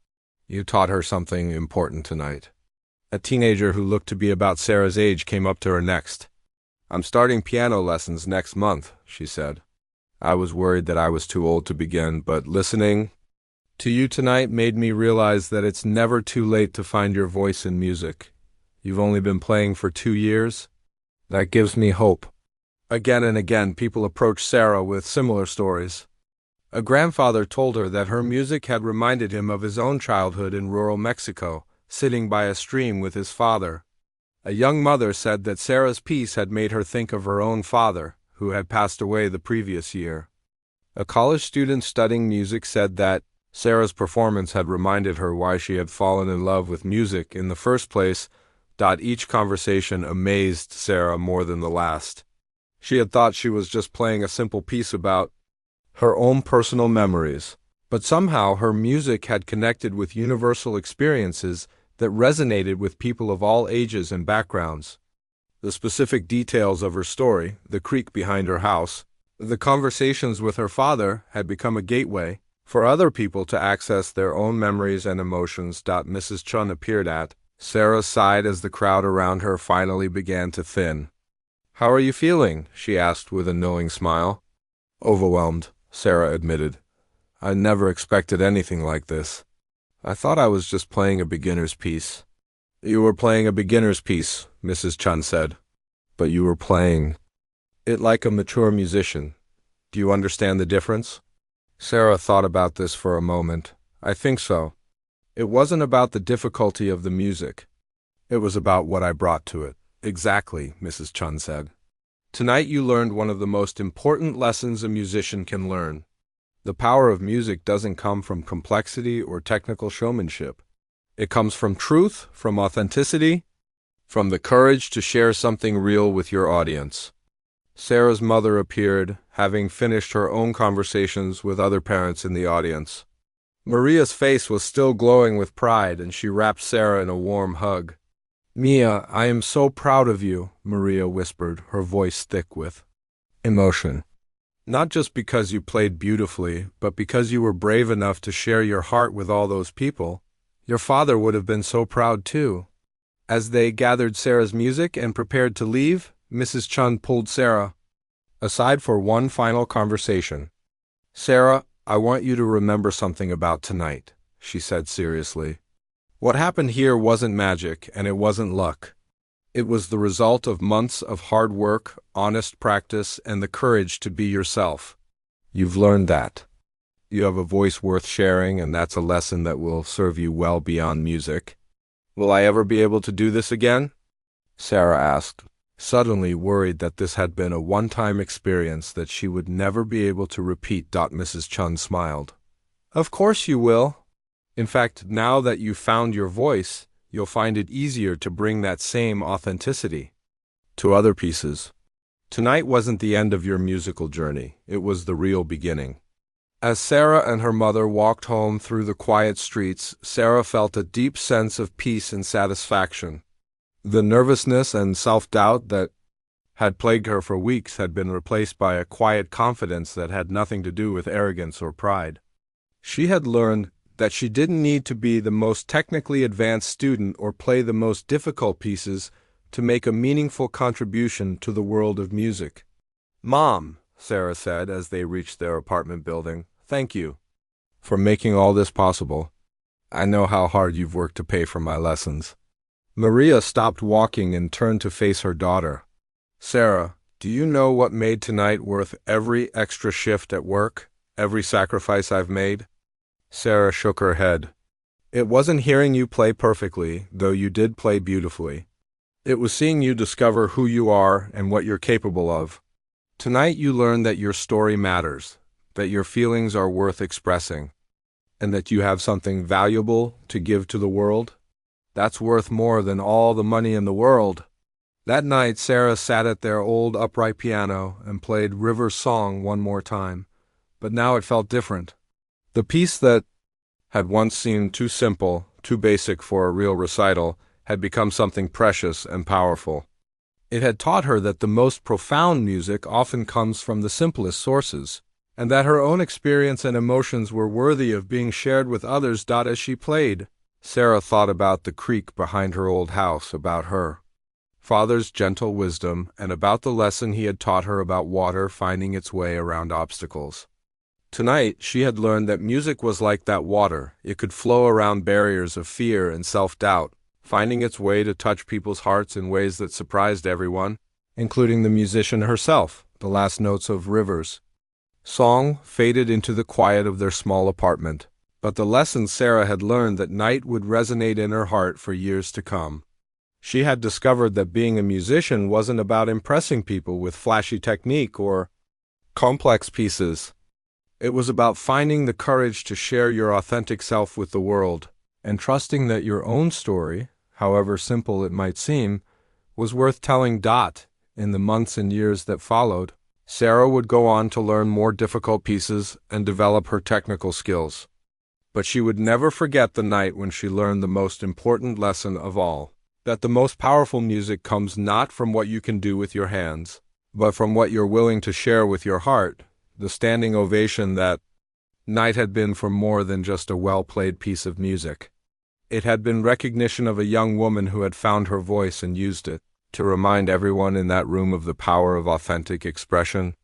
You taught her something important tonight." A teenager who looked to be about Sarah's age came up to her next. "I'm starting piano lessons next month," she said. "I was worried that I was too old to begin, but listening to you tonight made me realize that it's never too late to find your voice in music. You've only been playing for 2 years? That gives me hope." Again and again, people approached Sarah with similar stories. A grandfather told her that her music had reminded him of his own childhood in rural Mexico, sitting by a stream with his father. A young mother said that Sarah's piece had made her think of her own father, who had passed away the previous year. A college student studying music said that Sarah's performance had reminded her why she had fallen in love with music in the first place. Each conversation amazed Sarah more than the last. She had thought she was just playing a simple piece about her own personal memories, but somehow her music had connected with universal experiences that resonated with people of all ages and backgrounds. The specific details of her story, the creek behind her house, the conversations with her father, had become a gateway for other people to access their own memories and emotions. Mrs. Chun appeared at Sarah sighed as the crowd around her finally began to thin. "How are you feeling?" she asked with a knowing smile. "Overwhelmed," Sarah admitted. "I never expected anything like this. I thought I was just playing a beginner's piece." "You were playing a beginner's piece," Mrs. Chun said. "But you were playing it like a mature musician. Do you understand the difference?" Sarah thought about this for a moment. "I think so. It wasn't about the difficulty of the music. It was about what I brought to it." "Exactly," Mrs. Chun said. "Tonight you learned one of the most important lessons a musician can learn. The power of music doesn't come from complexity or technical showmanship. It comes from truth, from authenticity, from the courage to share something real with your audience." Sarah's mother appeared, having finished her own conversations with other parents in the audience. Maria's face was still glowing with pride, and she wrapped Sarah in a warm hug. "Mia, I am so proud of you," Maria whispered, her voice thick with emotion. "Not just because you played beautifully, but because you were brave enough to share your heart with all those people. Your father would have been so proud too." As they gathered Sarah's music and prepared to leave, Mrs. Chun pulled Sarah aside for one final conversation. "Sarah, I want you to remember something about tonight," she said seriously. "What happened here wasn't magic, and it wasn't luck. It was the result of months of hard work, honest practice, and the courage to be yourself. You've learned that. You have a voice worth sharing, and that's a lesson that will serve you well beyond music." "Will I ever be able to do this again?" Sarah asked. suddenly worried that this had been a one-time experience that she would never be able to repeat. Mrs. Chun smiled. Of course you will. In fact, now that you've found your voice, you'll find it easier to bring that same authenticity to other pieces. Tonight wasn't the end of your musical journey, it was the real beginning. As Sarah and her mother walked home through the quiet streets, Sarah felt a deep sense of peace and satisfaction. The nervousness and self-doubt that had plagued her for weeks had been replaced by a quiet confidence that had nothing to do with arrogance or pride. She had learned that she didn't need to be the most technically advanced student or play the most difficult pieces to make a meaningful contribution to the world of music. "Mom," Sarah said as they reached their apartment building, "thank you for making all this possible. I know how hard you've worked to pay for my lessons." Maria stopped walking and turned to face her daughter. "Sarah, do you know what made tonight worth every extra shift at work, every sacrifice I've made?" Sarah shook her head. "It wasn't hearing you play perfectly, though you did play beautifully. It was seeing you discover who you are and what you're capable of. Tonight you learned that your story matters, that your feelings are worth expressing, and that you have something valuable to give to the world. That's worth more than all the money in the world." That night, Sarah sat at their old upright piano and played River's Song one more time, but now it felt different. The piece that had once seemed too simple, too basic for a real recital, had become something precious and powerful. It had taught her that the most profound music often comes from the simplest sources, and that her own experience and emotions were worthy of being shared with others. As she played, Sarah thought about the creek behind her old house, about her father's gentle wisdom, and about the lesson he had taught her about water finding its way around obstacles. Tonight, she had learned that music was like that water. It could flow around barriers of fear and self-doubt, finding its way to touch people's hearts in ways that surprised everyone, including the musician herself. The last notes of River's Song faded into the quiet of their small apartment, but the lesson Sarah had learned that night would resonate in her heart for years to come. She had discovered that being a musician wasn't about impressing people with flashy technique or complex pieces. It was about finding the courage to share your authentic self with the world, and trusting that your own story, however simple it might seem, was worth telling. In the months and years that followed, Sarah would go on to learn more difficult pieces and develop her technical skills. But she would never forget the night when she learned the most important lesson of all, that the most powerful music comes not from what you can do with your hands, but from what you're willing to share with your heart. The standing ovation that night had been for more than just a well-played piece of music. It had been recognition of a young woman who had found her voice and used it to remind everyone in that room of the power of authentic expression.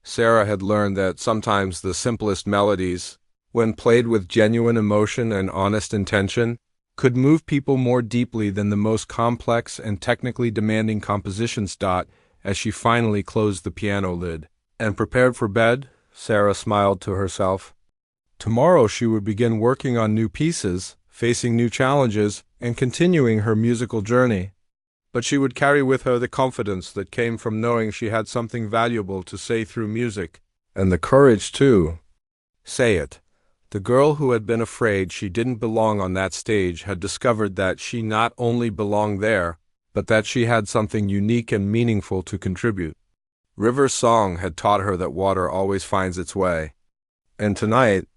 Sarah had learned that sometimes the simplest melodies, when played with genuine emotion and honest intention, could move people more deeply than the most complex and technically demanding compositions. As she finally closed the piano lid and prepared for bed, Sarah smiled to herself. Tomorrow she would begin working on new pieces, facing new challenges, and continuing her musical journey. But she would carry with her the confidence that came from knowing she had something valuable to say through music, and the courage to say it. The girl who had been afraid she didn't belong on that stage had discovered that she not only belonged there, but that she had something unique and meaningful to contribute. River's Song had taught her that water always finds its way. And tonight,